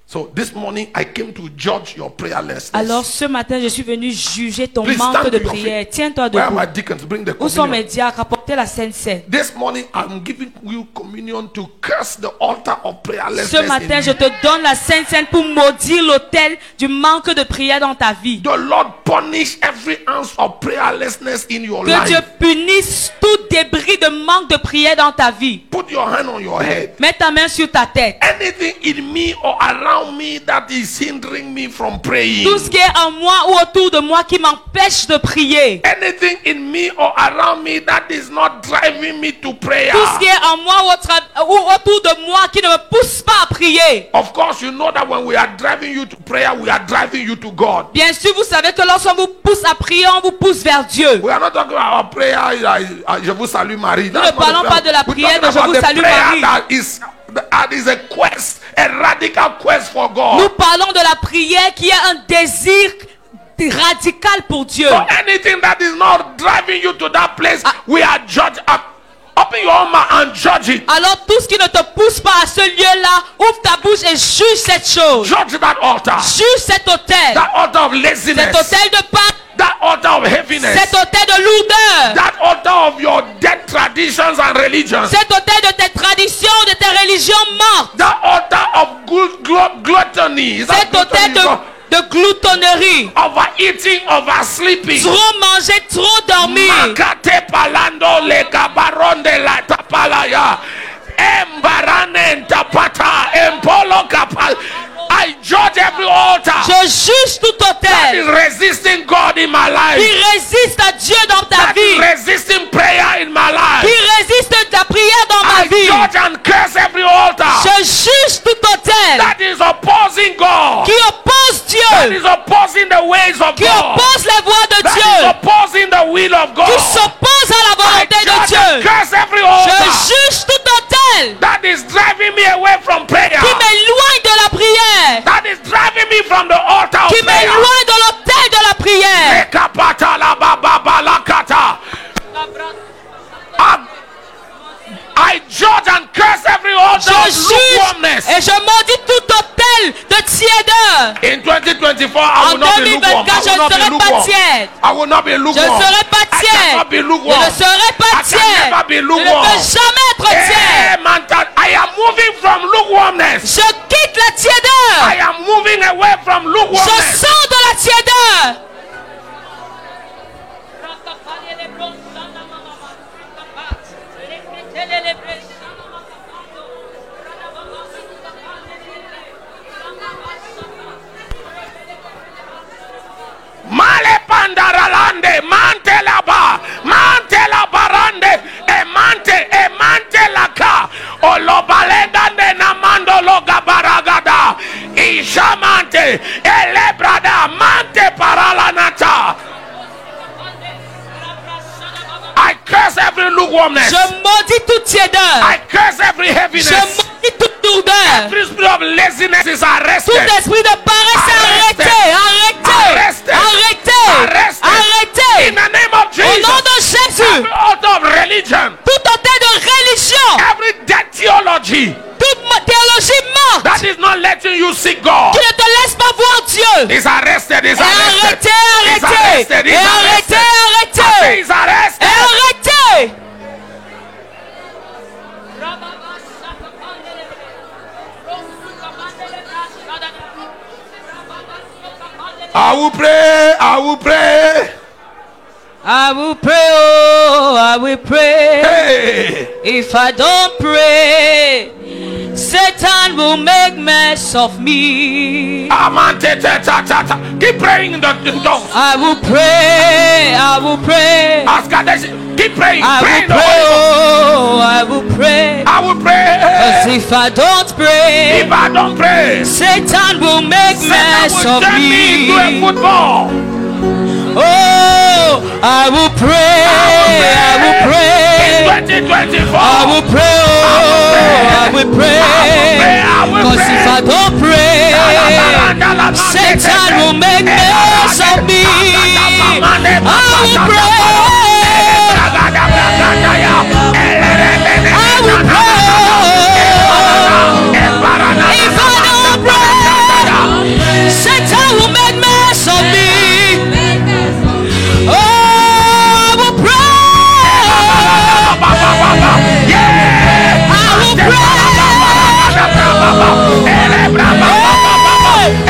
So this morning, I came to judge your prayerlessness. Alors ce matin, je suis venu juger ton Please manque stand de to your prière. feet. Tiens-toi Where are debout. my deacons? Bring the Où sont mes communion. diacres? Apportez la Sainte Seine. This morning, I'm giving you communion to curse the altar of prayerlessness. Ce matin, in je you. te donne la Sainte Seine pour maudire l'autel du manque de prière dans ta vie. The Lord punish every ounce of prayerlessness in your Que Dieu life. punisse tout débris de manque de prière dans ta vie. Put your hand on your head. Mets ta main sur ta tête. Anything in me or around me that is hindering me from praying. Tout ce qui est en moi ou autour de moi qui m'empêche de prier. Anything in me or around me that is not driving me to prayer. Tout ce qui est en moi ou autour de moi qui ne me pousse pas à prier. Of course, you know that when we are driving you to prayer, we are driving you to God. Bien sûr, vous savez que lorsqu'on vous pousse à prier, on vous pousse vers Dieu. We are not talking about prayer. Je vous salue Marie. Nous ne parlons pas de la prière de Je vous salue Marie. That is a quest, a radical quest for God. Nous parlons de la prière qui est un désir radical pour Dieu. So anything that is not driving you to that place, we are judged up. Open your mouth and judge it. Alors tout ce qui ne te pousse pas à ce lieu-là, ouvre ta bouche et juge cette chose. Judge that altar. Juge cet autel. That altar of laziness. Cet autel de pas. That altar of heaviness. Cet autel de lourdeur. That altar of your dead traditions and religions. Cet autel de tes traditions, de tes religions mortes. That altar of gluttony. Cet autel de gloutonnerie. Overeating, oversleeping. Trop manger, trop dormir. Makate palando le cabaron de la tapalaya. Embarane tapata. Empolo kapal. I judge every altar. Je juge tout That is autel resisting God in my life. qui résiste à Dieu dans ta That is vie. resisting prayer in my life. Qui résiste à ta prière dans ma I vie. judge and curse every altar. Je juge tout autel That is opposing God. qui oppose That Dieu, is opposing the ways of qui God. oppose les voies de That is Dieu, opposing the will of God. qui s'oppose à la I volonté de judge and Dieu. curse every Je altar juge tout autel that is driving me away from prayer. qui m'éloigne de la prière, That is driving me from the altar of qui prayer. m'éloigne de l'autel de la prière. Lekapata la baba balakata. 2024, I will not be lukewarm. 2024, je ne serai pas tiède. I will not be Je ne lukewarm. serai pas I tiède. cannot be Je lukewarm. ne serai pas I can tiède. never be Je ne lukewarm. peux jamais être tiède. Hey, man, I am moving from lukewarmness. Je quitte la tiédeur. I am moving away from Je lukewarmness. sors de la tiédeur. Male pandaralande, mante laba, mante labarande, mante laka, olobalegande namando logabaragada, ishamante, elebrada, mante paralanata. I curse every lukewarmness. Je maudis toute tiédeur. I curse every Je heaviness. maudis toute lourdeur. Every spirit of laziness is Tout arrested. esprit de paresse est arrêté. Arrêté. In the name of Au Jesus. nom de Jésus. Every altar of religion, Tout hôtel de religion. every dead theology Toute théologie morte. that is not letting you seek God Qui ne te laisse pas voir Dieu. is arrested. Is Et arrested. arrêté. Is arrested. Is Et arrested. arrêté. I say is arrested. Et arrêté. I will pray. I will pray. I will pray, oh, I will pray. Hey. If I don't pray, Satan will make mess of me. Keep praying in the tongues. I will pray, I will pray. Ask God. Keep praying. I Pray will in the pray, Holy Ghost. oh, I will pray. I will pray. Cause if I don't pray, If I don't pray, Satan will make Satan mess will of turn me into a me. football. Oh, I will pray, I will pray. In 2024, I will pray, oh, I will pray. Cause if I don't pray, Satan will make mess of me. I will pray. I will pray. If I don't pray, Satan will make mess of me. Oh, I will pray. I will pray.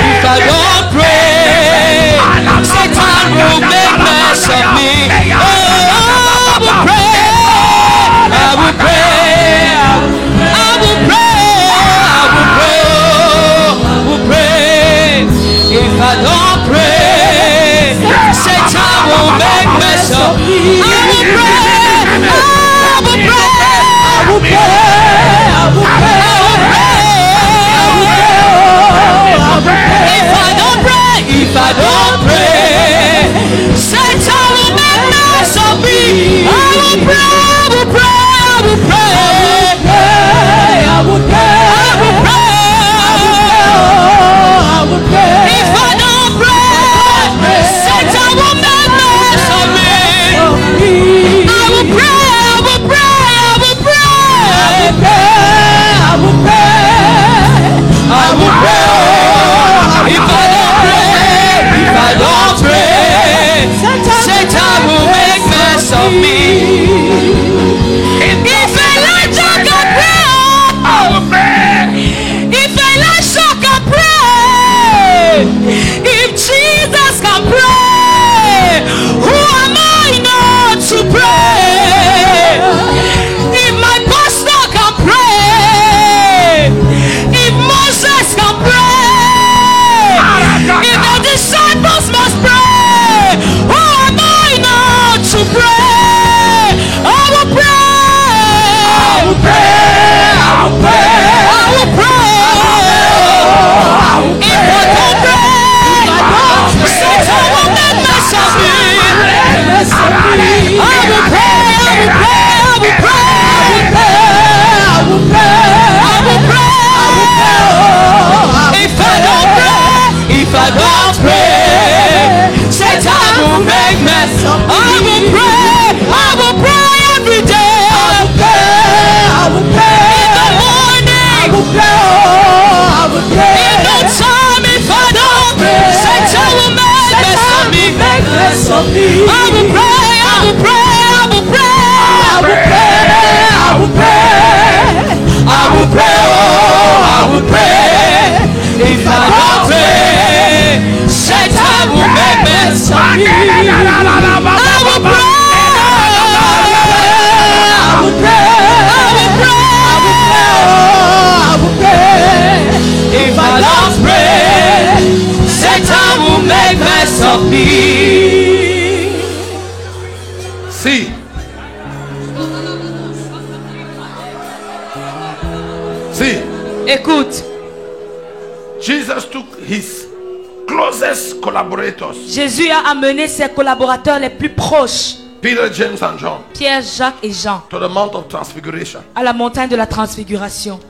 If I don't pray, Satan will make mess of me. of me. See. See. Écoute. Jesus took his closest collaborators. Jésus a amené ses collaborateurs les plus proches. Peter, James and John. Pierre, Jacques et Jean. To the Mount of Transfiguration. À la montagne de la transfiguration.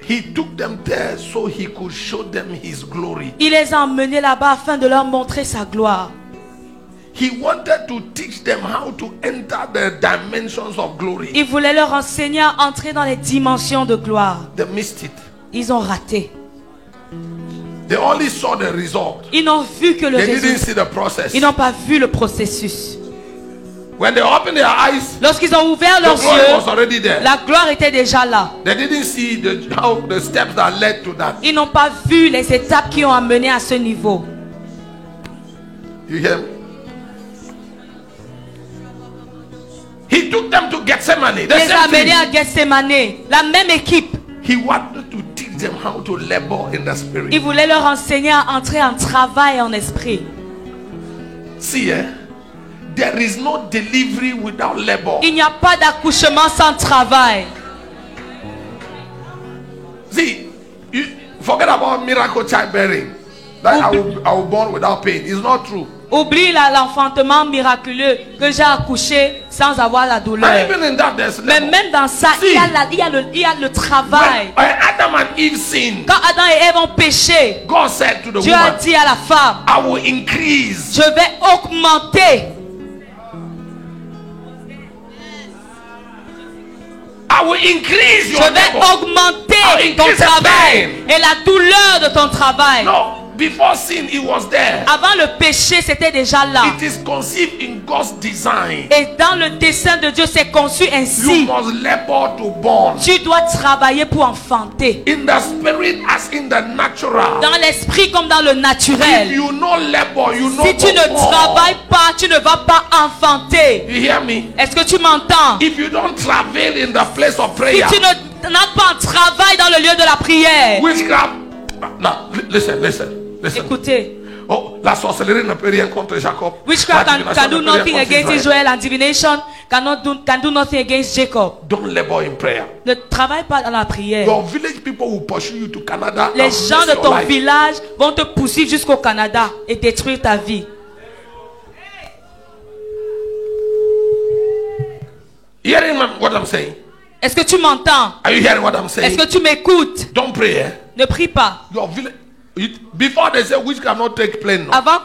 He took them there so he could show them his glory. Il les a emmenés là-bas afin de leur montrer sa gloire. He wanted to teach them how to enter the dimensions of glory. Il voulait leur enseigner à entrer dans les dimensions de gloire. They missed it. Ils ont raté. They only saw the result. Ils n'ont vu que le They didn't résultat. see the process. Ils n'ont pas vu le processus. When they opened their eyes, lorsqu'ils ont ouvert leurs the glory yeux, was already there. la gloire était déjà là. They didn't see how the steps that led to that. Ils n'ont pas vu les étapes qui ont amené à ce niveau. You hear me? He took them to Gethsemane. Il les a amenés à Gethsemane, la même équipe. He wanted to teach them how to labor in the spirit. Il voulait leur enseigner à entrer en travail en esprit. See, there is no delivery without labor. Il n'y a pas d'accouchement sans travail. See, you forget about miracle childbearing. That I will born without pain. It's not true. Oublie l'enfantement miraculeux que j'ai accouché sans avoir la douleur. Even in that, mais même dans ça, il y a le travail. Adam and Eve sinned, quand Adam et Ève ont péché, God said to the Dieu woman, a dit à la femme, I will increase. Je vais augmenter. I will increase your Je vais augmenter ton travail et la douleur de ton travail. No. Before sin, it was there. Avant le péché, c'était déjà là. It is conceived in God's design. Et dans le dessein de Dieu, c'est conçu ainsi. You must labor to born. Tu dois travailler pour enfanter. In the spirit as in the natural. Dans l'esprit comme dans le naturel. If you know labor, you know si tu ne travailles pas, tu ne vas pas enfanter. You hear me? Est-ce que tu m'entends? If you don't travail in the place of prayer. Si tu n'as pas un travail dans le lieu de la prière. Witchcraft. Now, listen. Écoutez. Oh, la sorcellerie ne peut rien contre Jacob. Witchcraft can do nothing against Israel, and divination can do nothing against Jacob. Don't labor in prayer. Ne travaille pas dans la prière. Your village people will pursue you to Canada. Les gens de ton village vont te poursuivre jusqu'au Canada et détruire ta vie. Hearing what I'm saying? Est-ce que tu m'entends? Are you hearing what I'm saying? Est-ce que tu m'écoutes? Don't pray. Ne prie pas. Your village. Before they say which cannot take plane. No. Avant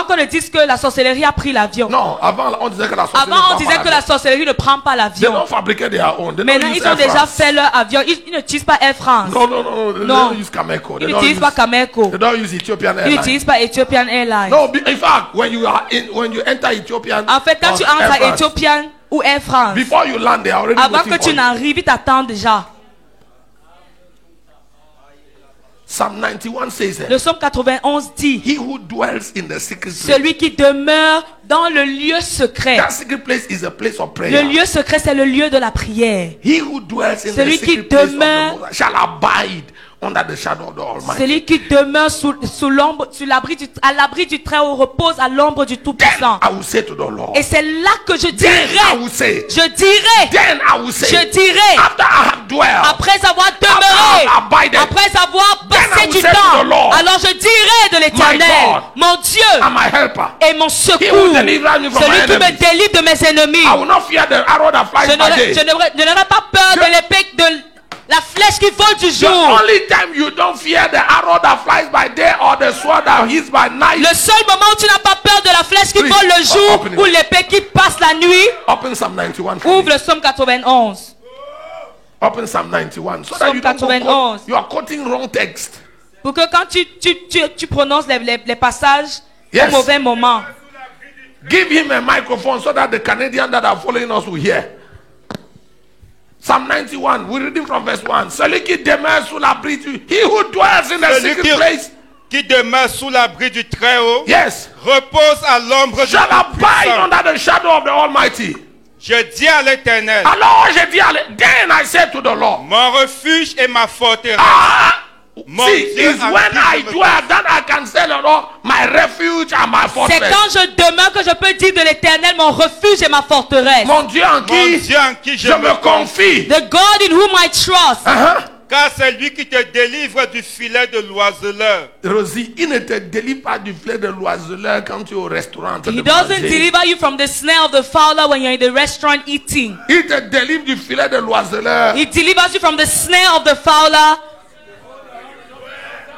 qu'on ne dise que la sorcellerie a pris l'avion. Non, avant on disait que la sorcellerie ne prend pas l'avion. They don't fabricate their own. Maintenant ils ont déjà fait leur avion. Ils n'utilisent pas Air France. No. They don't use Cameco. Ils n'utilisent pas Cameco. They don't use Ethiopian Airlines. Ils n'utilisent pas Ethiopian Airlines. No, in fact, when you enter Ethiopian. En fait, quand tu entres à Ethiopian ou Air France. Before you land, they are already avant que tu n'arrives, ils t'attendent déjà. Psalm 91 says le psaume 91 dit He who dwells in the secret place. Celui qui demeure dans le lieu secret. That secret place is a place of prayer. Le lieu secret, c'est le lieu de la prière. He who dwells in celui the qui secret place demeure of the Most shall abide under the shadow of the Almighty. Celui qui demeure sous l'ombre, à l'abri du Très-Haut repose à l'ombre du Tout-Puissant. Et c'est là que je dirai. Je dirai. Après avoir demeuré, après avoir passé du temps, alors je dirai de l'Éternel, mon Dieu et mon secours, celui qui me délivre de mes ennemis. Je n'aurai pas peur de l'épée de la flèche qui vole du jour. Le seul moment où tu n'as pas peur de la flèche qui vole le jour ou l'épée qui passe la nuit. Ouvre le psaume 91. Open Psalm 91. So Psalm 91. You are quoting wrong text. Pour que quand tu prononces les passages au mauvais moment. Give him a microphone so that the Canadians that are following us will hear. Psalm 91, we're reading from verse 1. Celui qui demeure sous l'abri du... He who dwells in the secret place... Qui demeure sous l'abri du Très-Haut... Yes. Repose à l'ombre du Shall abide under the shadow of the Almighty. Je dis à l'Éternel... Alors je dis à l'Éternel... Then I said to the Lord... Mon refuge et ma forteresse. Mon See, Dieu it's en when qui I je me dwell that I can say, Lord, my refuge and my C'est fortress. quand je demeure que je peux dire de l'Éternel mon refuge et ma forteresse. Mon Dieu en Mon qui Dieu en qui je me confie. The God in whom I trust. Uh-huh. Car c'est lui qui te délivre du filet de l'oiseleur. Rosie, il ne te délivre pas du filet de l'oiseleur quand tu es au restaurant. en train He de doesn't manger. deliver you from the snare of the fowler when you're in the restaurant eating. Il te délivre du filet de l'oiseleur He delivers you from the snare of the fowler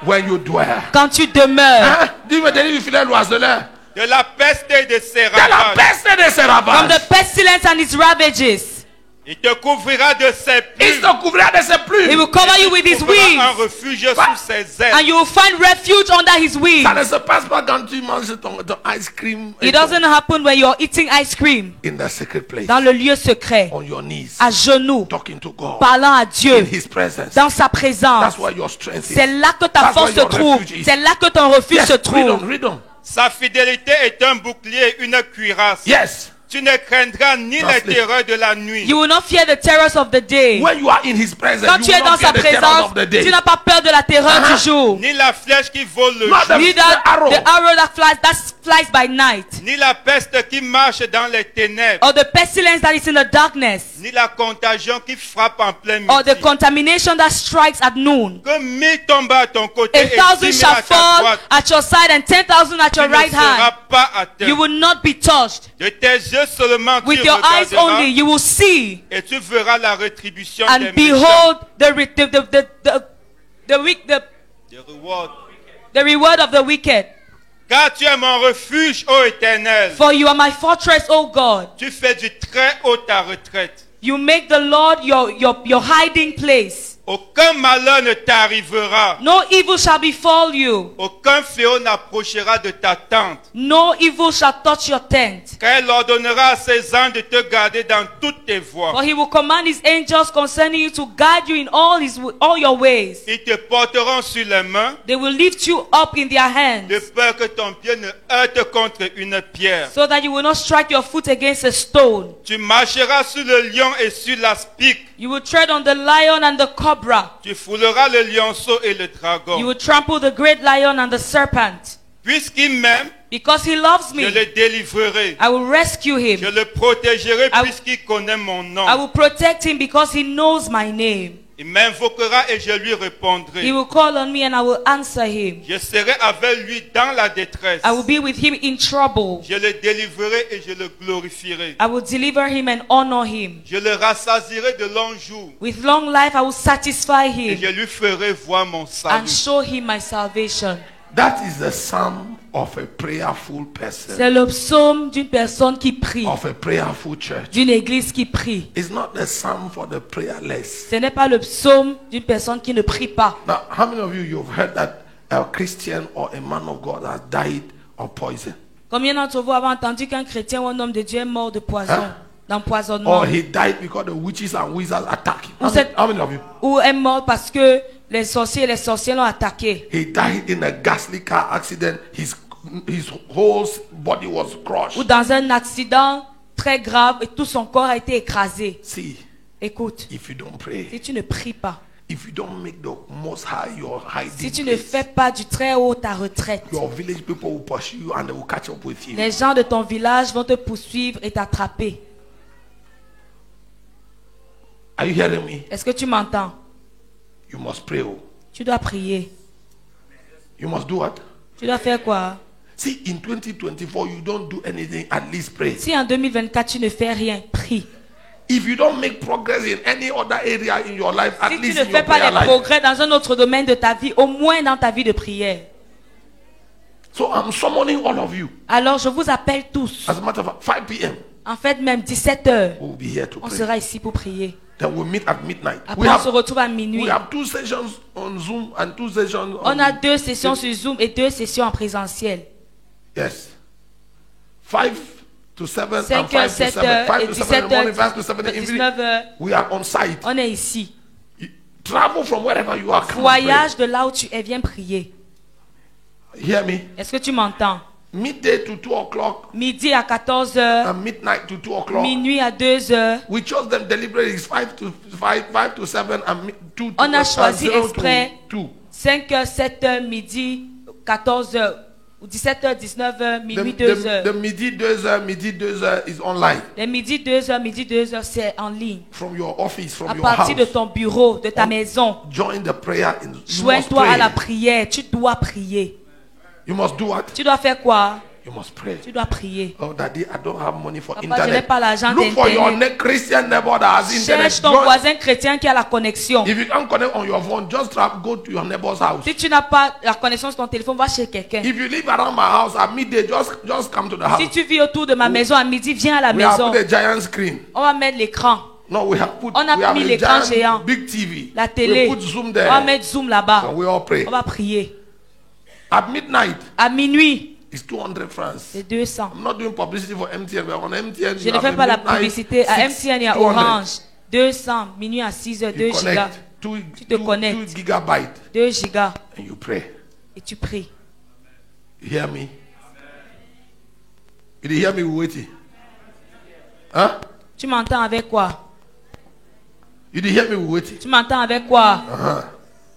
when you dwell. quand tu demeures. Hein? Dieu me délivre du filet de l'oiseleur. De la peste et de ses De la ravages. peste et de ses From ravages. the pestilence and its ravages. Il te couvrira de ses Il plumes. te couvrira de ses He plumes. will cover you with his Tu trouveras un wings. refuge sous ses ailes. And you will find refuge under his wings. Ça ne se passe pas quand tu manges ton ice cream It doesn't happen when you're eating ice cream in the secret place. dans le lieu secret, On your knees. à genoux, Talking to God. parlant à In Dieu, His presence. dans sa présence. That's where your strength C'est is. là que ta That's force where se your trouve. refuge is. C'est là que ton refuge Yes, se read on, trouve. read on. Sa fidélité est un bouclier et une cuirasse. Yes. Tu ne craindras ni les Translate. terreurs de la nuit. You will not fear the terrors of the day. When you are in His presence, Quand you tu will es dans not sa fear the terrors présence, of the day. tu n'as pas peur de la terreur Uh-huh. du jour. Ni la flèche qui vole le Not jour. the Neither arrow. the arrow that flies by night, Ni la peste qui marche dans les ténèbres. or the pestilence that is in the darkness, Ni la contagion qui frappe en plein or the midi. contamination that strikes at noon. Que 1000 tombent à ton côté et 1,000 10 000 shall à ta fall droite. at your side and 10,000 at Tu your ne right hand. seras pas atteint. You will not be touched. De tes yeux seulement tu With your eyes regarderas only, you will see et tu verras la rétribution des and méchants. behold The reward. the reward of the wicked. Car tu es mon refuge, ô Éternel. For you are my fortress, O God. Tu fais du très haut ta retraite. You make the Lord your hiding place. Aucun malheur ne t'arrivera. No evil shall befall you. Aucun fléau n'approchera de ta tente. No evil shall touch your tent. Car il ordonnera à ses anges de te garder dans toutes tes voies. For he will command his angels concerning you to guide you in all your ways. Ils te porteront sur les mains, They will lift you up in their hands, de peur que ton pied ne heurte contre une pierre. so that you will not strike your foot against a stone. Tu marcheras sur le lion et sur l'aspic. You will tread on the lion and the cobra. Tu fouleras le lionceau et le dragon. You will trample the great lion and the serpent. Puisqu'il m'aime, Because he loves je me, le délivrerai. I will rescue Je him. le protégerai I- puisqu'il connaît mon nom. I will protect him because he knows my name. Il m'invoquera et je lui répondrai. He will call on me and I will answer him. Je serai avec lui dans la détresse. I will be with him in trouble. Je le délivrerai et je le glorifierai. I will deliver him and honor him. Je le rassasierai de longs jours With long life I will satisfy et je him lui ferai voir mon and salut. show him my salvation. That is the psalm of a prayerful person, C'est le psaume d'une personne qui prie, of a prayerful church. d'une église qui prie. It's not the psalm for the prayerless. Ce n'est pas le psaume d'une personne qui ne prie pas. Now, how many of you've heard that a Christian or a man of God has died of poison? Combien d'entre vous avez entendu qu'un chrétien ou un homme de Dieu est mort de poison, Hein? d'empoisonnement, Or he died because the witches and wizards attacked him? Who said- How many of you? ou est mort parce que les sorciers et les sorcières l'ont attaqué? He died in a ghastly car accident. His whole body was crushed. Ou dans un accident très grave et tout son corps a été écrasé. See, Écoute, if you don't pray, si tu ne pries pas, if you don't make the most high your si hiding tu ne place, fais pas du très haut ta retraite, your village people will pursue you and they will catch up with you. les gens de ton village vont te poursuivre et t'attraper. Are you hearing me? Est-ce que tu m'entends? You must pray. Oh. Tu dois prier. You must do what? Tu dois faire quoi? See, in 2024, you don't do anything, at least pray. Si en 2024 tu ne fais rien, prie. If you don't make progress in any other area in your life, at Si tu least ne in your fais pas prayer les life. progrès dans un autre domaine de ta vie, au moins dans ta vie de prière. So I'm summoning all of you. Alors je vous appelle tous. As a matter of fact, 5 p.m. En fait, même 17 heures, we'll be here to on pray. sera ici pour prier. Then we'll meet at midnight. Après, on se retrouve à minuit. we have 2 sessions on Zoom and 2 sessions On on... a 2 sessions sur Zoom et 2 sessions en présentiel. Yes. 5 to 7 and 5 5 heures, to 7 7. heures 5 et to 7 in 17 the morning, 5 heures, to 7 in the evening. 19 heures. We are on site. On est ici. You travel from wherever you are. Come and Voyage de là où tu es, viens prier. pray. Hear me? Est-ce que tu m'entends? Midday to 2 o'clock Midi à 14 heures, and midnight to 2 o'clock. minuit à 2 heures. We chose them deliberately. It's 5 to 7 and 2 On a choisi 0 exprès to 2. 5h, 7h, midi, 14h, 17h, 19h, minuit, 2h. The midi 2h is online. Les midi 2h, c'est en ligne. From your office, from À your partir de house. ton bureau, de ta maison. Join the prayer. You must Joins-toi à la pray. prière. Tu dois prier. You must do what? Tu dois faire quoi? You must pray. Tu dois prier. Oh, daddy, I don't have money for Papa, je n'ai internet. pas l'argent Look for your d'internet. Christian neighbor that has internet. Cherche ton voisin chrétien qui a la connexion. If you can't connect on your phone, just go to your neighbor's house. Si tu n'as pas la connexion sur ton téléphone, va chez quelqu'un. If you live around my house at midday, just come to the house. Si tu vis autour de ma maison à midi, viens à la We have maison. put a giant screen. On va mettre l'écran, No, we have put On a we have mis a l'écran giant géant. big TV. la télé. We put Zoom On there. va mettre Zoom là-bas. And we all pray. On va prier. At midnight, À minuit, it's 200 francs. c'est 200. I'm not doing publicity for MTN, but on MTN, Je you ne have fais a pas la midnight publicité. À 6, MTN et à 200. Orange, 200. Minuit à 6h, 2 You gigas. connect. Two Tu te connectes. 2 gigabytes 2 gigas. and you pray. Et tu pries. You hear me? You did hear me waiting? Huh? Tu m'entends avec quoi? You did hear me waiting? Tu m'entends avec quoi? Uh-huh.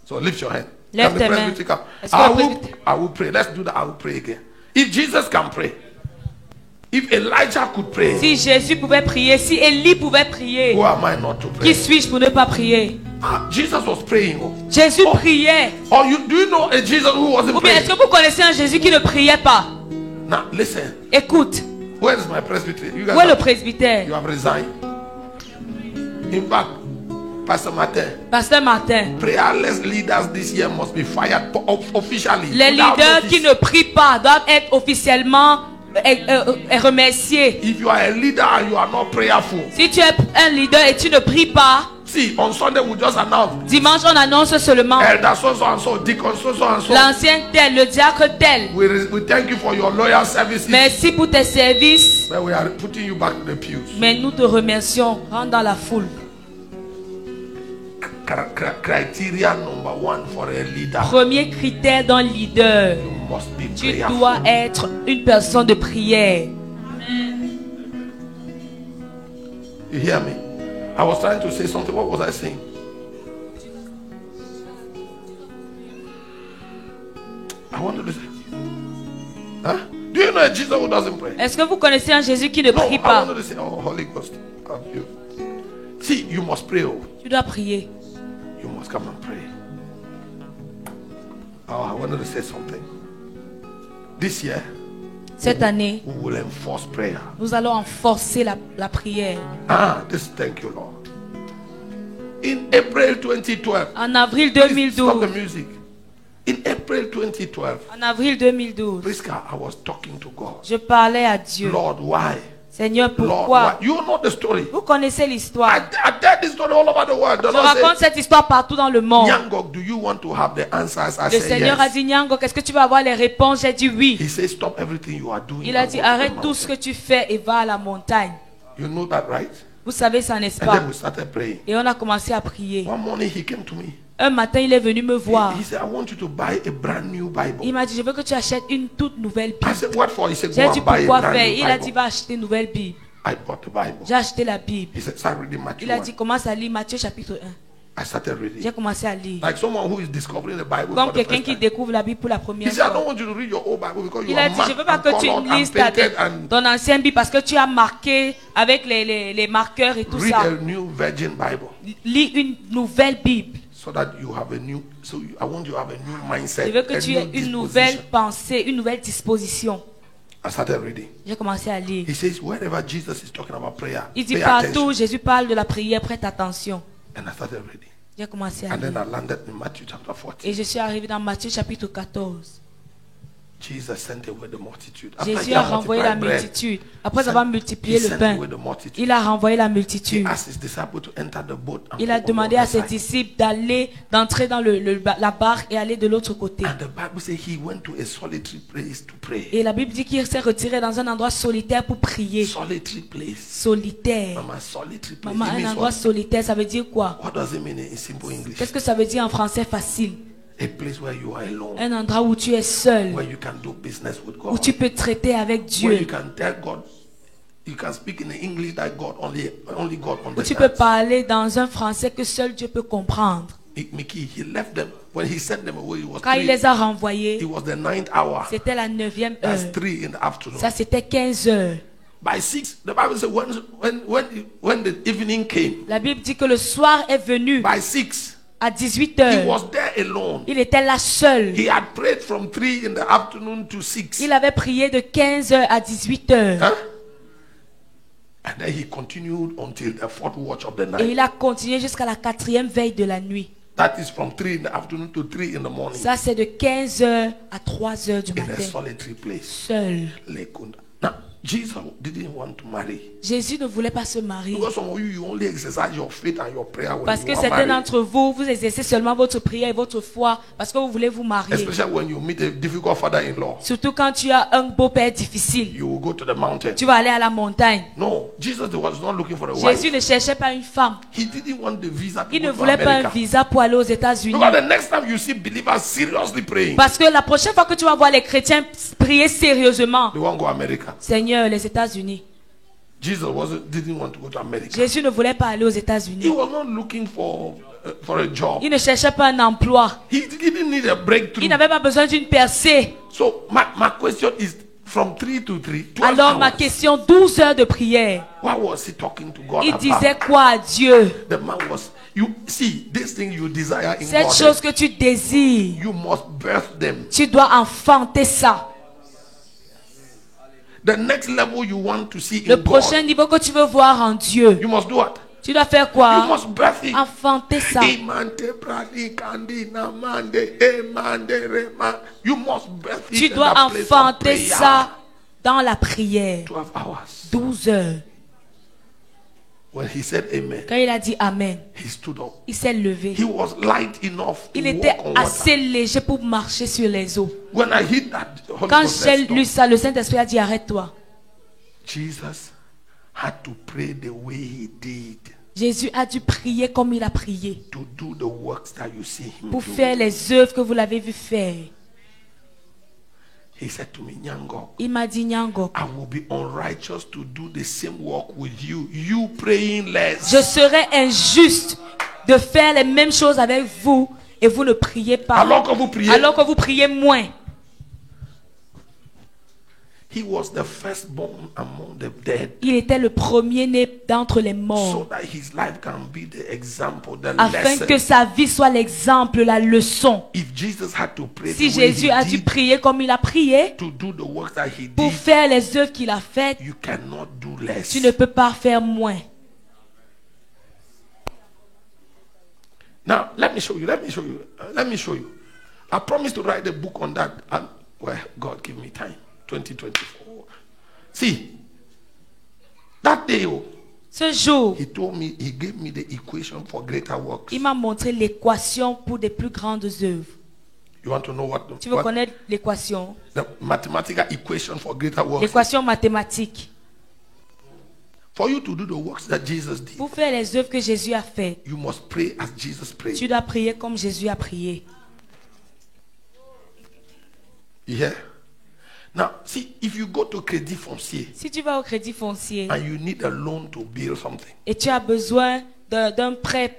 So lift your hand. Lève Can the tes mains. presbytery come? Est-ce que le I will pray. Let's do that. I will pray again. If Jesus can pray, if Elijah could pray, Si Jésus pouvait prier, si Élie pouvait prier, who am I not to qui pray? suis-je pour ne pas prier? Jesus was praying. Oh. Jésus priait. Or do you know a Jesus who wasn't Ou bien est-ce praying? que vous connaissez un Jésus qui ne priait pas? Now listen. Écoute, Where is my presbytery? You guys où est le have, presbytère? you have resigned. In fact, Pastor Martin, Pasteur Martin. prayerless leaders this year must be fired officially. Les without leaders notice. qui ne prient pas doivent être officiellement remerciés. If you are a leader and you are not prayerful, Si tu es un leader et tu ne pries pas, see, on Sunday we just announce dimanche on annonce seulement elder so and so, deacon so and so. l'ancien tel, le diacre tel. We thank you for your loyal services. Merci pour tes services, But we are putting you back to the pews. mais nous te remercions. Rentre dans la foule. Criteria number 1 for a leader. Premier critère d'un leader, You must be tu prayerful. dois être une personne de prière. You hear me? I was trying to say something. What was I saying? I wanted to say. Huh? Do you know a Jesus who doesn't pray? Est-ce que vous connaissez un Jésus qui ne No, prie I pas? wanted to say, oh, Holy Ghost, help you. See, you must pray. Oh. Tu dois prier. You must come and pray. Oh, I wanted to say something. This year, Cette année, we will enforce prayer. nous allons renforcer la prière. Thank you, Lord. In April 2012, En avril please stop the 2012, music. In April 2012, en avril 2012, Priska, I was talking to God. je parlais à Dieu. Lord, why? Seigneur, Lord, pourquoi? why? You know the story. Vous connaissez I l'histoire. tell this story all over the world. The Je Lord raconte said, cette histoire partout dans le monde. Nyangok, do you want to have the answers? I Le said Seigneur a yes. dit, Nyango, qu'est-ce que tu vas avoir les réponses? J'ai dit oui. He said, stop everything you are doing. Il a and dit, go to the arrête tout ce que mountain." tu fais et va à la montagne. You know that, right? Vous savez ça, n'est-ce And pas? then we started praying. Et on a commencé à prier. One morning he came to me. Un matin, il est venu me voir. He said, I want you to buy a brand new Bible. Il m'a dit, je veux que tu achètes une toute nouvelle I Bible. said, what for? He said, J'ai go dit, and buy a pourquoi brand faire? new Il a dit, Bible. va acheter une nouvelle Bible. I bought the Bible. J'ai acheté la Bible. He said, start reading Matthew Il a 1. dit, commence à lire Matthieu chapitre 1. I started J'ai reading. commencé à lire. Like someone who is discovering the Bible Comme for the quelqu'un first qui time. découvre la Bible pour la He première said, I don't fois. want you to read your old Bible because you Il a are dit, je veux marked pas and que tu colored lises and painted and ton ancienne Bible parce que tu as marqué avec les marqueurs et tout read ça. a new Virgin Bible Lis une nouvelle Bible. so that you have a new. So I want you to have a new mindset. Je veux que a tu new aies une disposition. nouvelle pensée, une nouvelle disposition. I started reading. J'ai commencé à lire. He says, wherever Jesus is talking about prayer, Il dit pay partout, attention. Jésus parle de la prière, prête attention. And I started reading. J'ai commencé à And then lire. I landed in Matthew chapter 14. Et je suis arrivé dans Matthieu chapitre 14. Jesus sent away the multitude. After Jésus he a had renvoyé la multiplied bread, multitude. Après avoir multiplié he le sent pain, away the multitude. il a renvoyé la He multitude. asked his disciples to enter the boat and Il a go on demandé the à other ses side. disciples d'entrer dans la barque et aller de l'autre côté. And the Bible says he went to a solitary place to pray. Et la Bible dit qu'il s'est retiré dans un endroit solitaire pour prier. Solitary place. Solitaire. Mama, solitary place. Maman, It un means endroit what? solitaire, ça veut dire quoi? What does it mean in simple English? Qu'est-ce que ça veut dire en français facile? A place where you are alone, Un endroit où tu es seul, where you can do business with où God, tu peux traiter avec where you Dieu, can tell God, you can speak in the English that God only God où tu peux understands. parler dans un français que seul Dieu peut comprendre. Mickey, he left them. When he sent them away, Quand il les a renvoyés, it was the 9th hour. c'était la 9e That's heure. 3 in the afternoon. Ça, c'était 15 heures. By 6, the Bible says when the evening came, La Bible dit que le soir est venu by 6, à 18 he heures. was there alone. Il était là seul. He had prayed from 3 in the afternoon to 6. Il avait prié de 15 heures à 18 heures. Huh? And then he continued until the 4th watch of the Et night. il a continué jusqu'à la 4e veille de la nuit. That is from 3 in the afternoon to 3 in the morning. Ça, c'est de 15 heures à 3 heures du In a matin. solitary place. Seul. Lekunda. Now, Jesus didn't want to marry. Jésus ne voulait pas se marier. Because some of you only exercise your faith and your prayer when Parce you que are certains married. d'entre vous, vous exercez seulement votre prière et votre foi parce que vous voulez vous marier. Especially when you meet a difficult father-in-law. Surtout quand tu as un beau-père difficile. You will go to the mountain. Tu vas aller à la montagne. No, Jesus was not looking for a Jésus wife. ne cherchait pas une femme. He didn't want the visa to Il ne go to voulait pas un America. visa pour aller aux États-Unis. Because the next time you see believers seriously praying, Parce que la prochaine fois que tu vas voir les chrétiens prier sérieusement, they won't go to America. Seigneur, les États-Unis. Jesus didn't want to go to America. Jésus ne voulait pas aller aux He États-Unis. was not looking for a job. Il ne cherchait pas un emploi. He didn't need a Il breakthrough. n'avait pas besoin d'une percée. So my question is from 3 to 3, 12 Alors ma hours. question, 12 heures de prière. What was he talking to God Il about? disait quoi à Dieu? The man was, you see, this thing you desire in Cette God, chose que tu désires, you must birth them. tu dois enfanter ça. The next level you want to see Le in prochain God, niveau que tu veux voir en Dieu, you must do what? tu dois faire You quoi? must birth it. Enfanter ça. Imante pradi kandi namande emande rema. You must birth it Tu in dois that place of enfanter prayer. ça dans la prière. 12 hours. 12 heures. When he said amen, Quand il a dit Amen, he stood up. il s'est levé. He was light enough to Il était walk on water. assez léger pour marcher sur les eaux. When I hit that, the Holy Quand Ghost j'ai said, lu "Stop." ça, le Saint-Esprit a dit arrête-toi. Jesus had to pray the way he did Jésus a dû prier comme il a prié to do the works that you see him pour do. faire les œuvres que vous l'avez vu faire. He said to me, Nyango, Il m'a dit Nyango, I will be unrighteous to do the same work with you. You praying less. je serais injuste de faire les mêmes choses avec vous et vous ne priez pas. Alors que vous priez, Alors que vous priez moins. he was the firstborn among the dead, Il était le premier-né d'entre les so morts, that his life can be the example, the afin lesson. que sa vie soit l'exemple, la leçon. If Jesus had to pray Si the way Jésus he a dû did prier comme il a prié, to do the works that he pour did, faire les œuvres qu'il a faites, you cannot do less. tu ne peux pas faire moins. Now, let me show you. I promised to write a book on that. And, well, God give me time. 2024. See, that day, Ce jour, he gave me the equation for greater works. il m'a montré l'équation pour des plus grandes œuvres. You want to know Tu veux connaître l'équation? the mathematical equation for greater works? L'équation mathématique. For you to do the works that Jesus did, Pour faire les œuvres que Jésus a faites, you must pray as Jesus prayed. tu dois prier comme Jésus a prié. You hear? Now, see, if you go to Crédit Foncier Si tu vas au crédit foncier and you need a loan to build something, et tu as besoin d'un prêt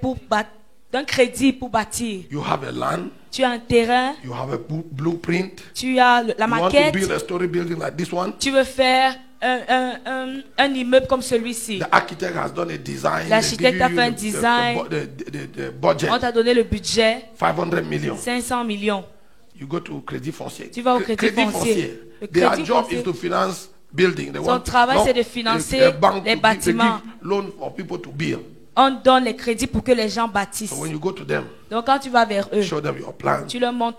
d'un crédit pour bâtir, you have a land, tu as un terrain, you have a blueprint, tu as la you want to maquette, build a story building like this one. tu veux faire un immeuble comme celui-ci. The architect has done a design. L'architecte They a give fait un you design. the budget, On t'a donné le budget, 500 million. 500 millions. You go to Crédit Foncier. Tu vas au Crédit Foncier. Le Their Crédit job Foncier. is to finance building. They Son want travail, no, c'est de financer a bank les to bâtiments. They give loan for people to build. On donne les crédits pour que les gens bâtissent. So when you go to them, Donc quand tu vas vers eux, show them your plan. tu leur montres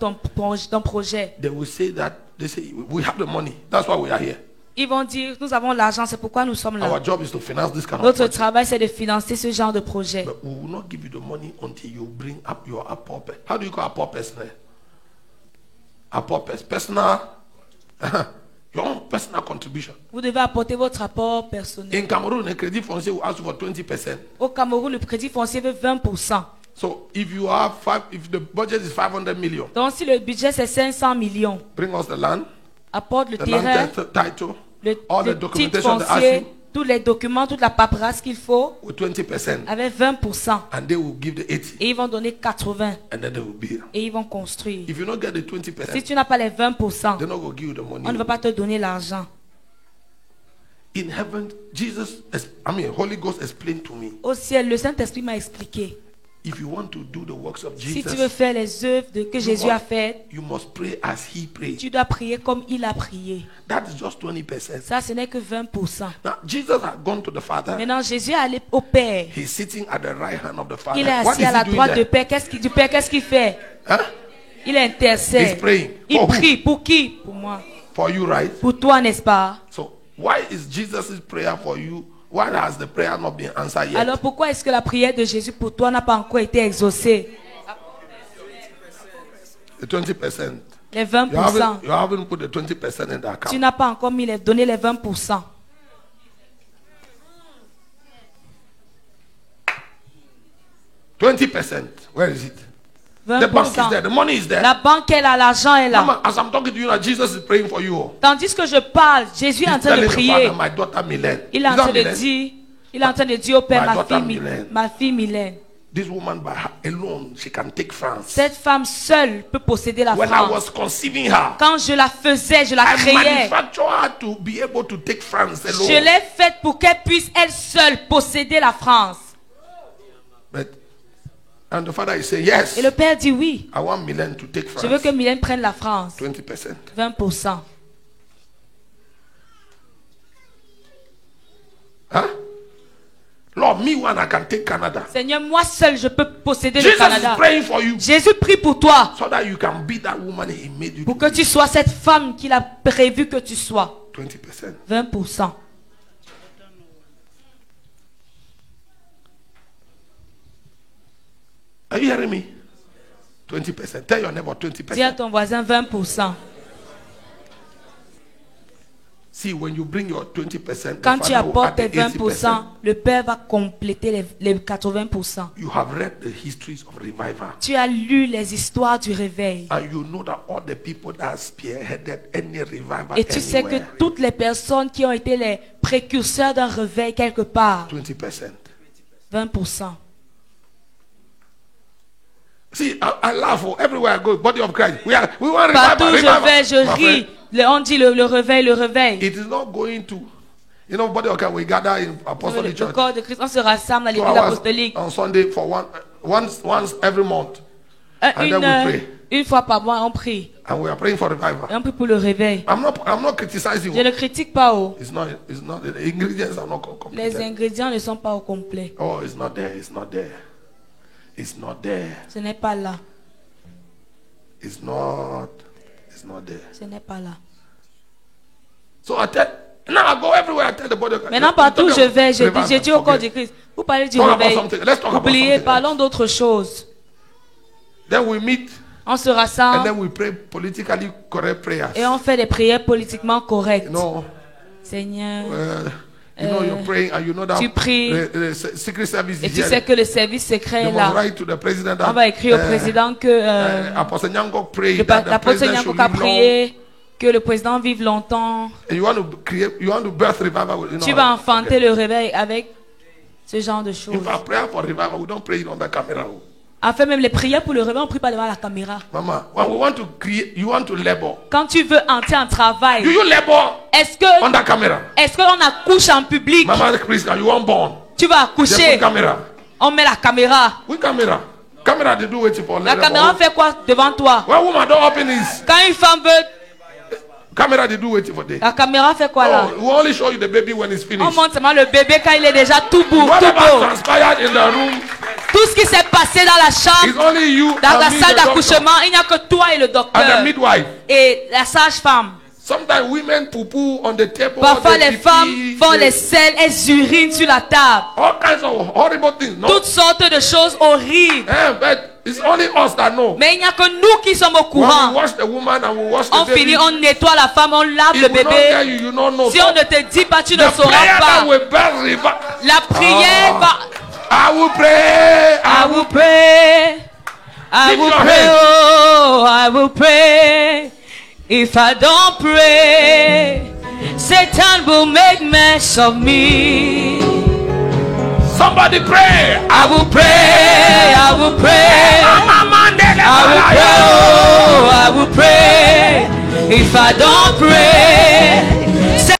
ton projet. They will say that they say we have the money. That's why we are here. Ils vont dire, nous avons l'argent, c'est pourquoi nous sommes là. Our job is to finance this kind of Notre project. travail, c'est de financer ce genre de projet. But we will not give you the money until you bring up your apport. How do you call apport personal? Apport personal. Your own personal contribution. Vous devez apporter votre apport personnel. In Cameroon, a credit foncier will ask you for 20%. Au Cameroun, le crédit foncier veut 20%. So if the budget is 500 million, Donc si le budget c'est 500 millions, bring us the land, apporte le the terrain, land title, le all the titre documentation they ask foncier, you. tous les documents, toute la paperasse qu'il faut, with 20%. avec 20%. And they will give the 80. Et ils vont donner 80. And then they will build. Et ils vont construire. If you don't get the Si 20%, tu n'as pas les 20%, they're not going to give you the money. on ne va pas te donner l'argent. In heaven, Holy Ghost explained to me. Au ciel, le Saint-Esprit m'a expliqué. If you want to do the works of Si tu veux Jesus, faire les œuvres que Jésus a faites, you must pray as he prayed. tu dois prier comme il a prié. That is just 20%. Ça, ce n'est que 20%. Now, Jesus had gone to the Father. Maintenant, Jésus est allé au Père. He's sitting at the right hand of the Father. Il est What assis is à la he doing droite there? du Père. Qu'est-ce qu'il fait? Huh? Il intercède. He's praying. Il For who? prie. Pour qui? Pour moi. For you, right? Pour toi, n'est-ce pas? So, why is Jesus' prayer for you? Why has the prayer not been answered yet? Alors pourquoi est-ce que la prière de Jésus pour toi n'a pas encore été exaucée? The 20%. Les 20%. You haven't put the 20% in the account. Tu n'as pas encore donné les 20%. Where is it? The bank is there. 20%. The money is there. La banque est là, l'argent est là. Mama, as I'm talking to you now, Jesus is praying for you. Tandis que je parle, Jésus est en He's train de telling the prier. Father, my daughter Mylène. Il est en Is that train de Mylène? dire, il est en train de dire au Père, My ma daughter fille, Mylène. Ma fille Mylène. This woman by her alone, she can take France. Cette femme seule peut posséder la When I France. was conceiving her, Quand je la faisais, je la I créais. manufactured her to be able to take France alone. Je l'ai faite pour qu'elle puisse elle seule posséder la France. And the father is saying, yes, Et le Père dit oui. I want Mylène to take Je veux France. que Mylène prenne la France. 20%. 20%. Huh? Lord, me one, I can take Canada. Seigneur, moi seul, je peux posséder le Jesus is Canada. praying for you Jésus prie pour toi. so that you can be that woman he made you Pour to que tu sois cette femme qu'il a prévu que tu sois. be. 20%. 20%. Are you hearing me? 20%. Tell your neighbor Dis à 20%. ton voisin 20%. See, when you bring your 20%, Quand the tu father will apportes add tes the 20%, le Père va compléter les 80%. You have read the histories of revival. Tu as lu les histoires du réveil. And you know that all the people that spearheaded any revival Et tu sais que anywhere, toutes les personnes qui ont été les précurseurs d'un réveil quelque part, 20%. 20%. See, I laugh everywhere I go. Body of Christ. We want revival. Partout où je revival. vais, je My ris. friend, On dit le réveil, le réveil. it is not going to. You know, body of Christ. We gather in Apostolic Le Church corps de Christ, on se rassemble à 2 l'église hours apostolique. on Sunday for once every month, and then we pray, Une fois par mois, on prie. and we are praying for revival. Et on prie pour le réveil. I'm not criticizing. Je ne critique pas. It's not. The ingredients are not Les complete. ingrédients ne sont pas au complet. Oh, it's not there. It's not there. It's not there. Ce n'est pas là. It's not there. Ce n'est pas là. So I go everywhere. I tell the body. Maintenant, partout où je vais, je dis au corps Okay. du Christ, vous parlez du Talk about réveil. something. Let's talk about Oubliez, something parlons d'autre chose. Then we meet On se and rassemble then we pray politically correct prayers. et on fait des prières politiquement correctes. You know, Seigneur, you're praying and you know that tu pries. the Secret Service et is tu here. sais que le service secret They est must là. write to the president On that va écrire au président que Apostle Nyangok prayed that the l'apôtre president Nyangok should a live long. prié que le président vive longtemps. And you want to birth revival. Tu vas enfanter le réveil avec ce genre de choses. In fact, prayer for revival, we don't pray it on the camera. En fait, même les prières pour le réveil, on ne prie pas devant la caméra. Mama, when we want to create, you want to labor. Quand tu veux entrer en travail, Do you labor est-ce on the camera? qu'on accouche en public? Mama Christian, you want born? Tu vas They accoucher, put camera. on met la caméra. We camera. Camera they do waiting for La labor. caméra fait quoi devant toi? When woman don't open his Quand une femme veut, camera, they do waiting for them. la caméra fait quoi là? Oh, we only show you the baby when it's On finished. montre seulement le bébé quand il est déjà tout beau, tout Whatever beau. transpired in the room Tout ce qui s'est passé dans la is chambre, only you dans la and me, salle the doctor, d'accouchement, il n'y a que toi et le and the docteur midwife. et la sage-femme. Sometimes women poo-poo on the table. Parfois they les femmes pee, font they- les selles, elles urinent sur la table. all kinds of horrible things. No, Toutes sortes de choses horribles. but it's only us that know. Mais il n'y a que nous qui sommes au When we courant. wash the woman and we wash On the baby, finit, on nettoie la femme, on lave if le we don't tell bébé. you, you don't know. Si on ne te dit pas, tu ne the sauras prayer that pas. will birth revival. La prière va. I will pray. I will pray. I Lift will your pray. hands. Oh, I will pray. If I don't pray, Satan will make mess of me. Somebody pray. I will pray. I will pray. I will pray. Oh, I will pray. If I don't pray,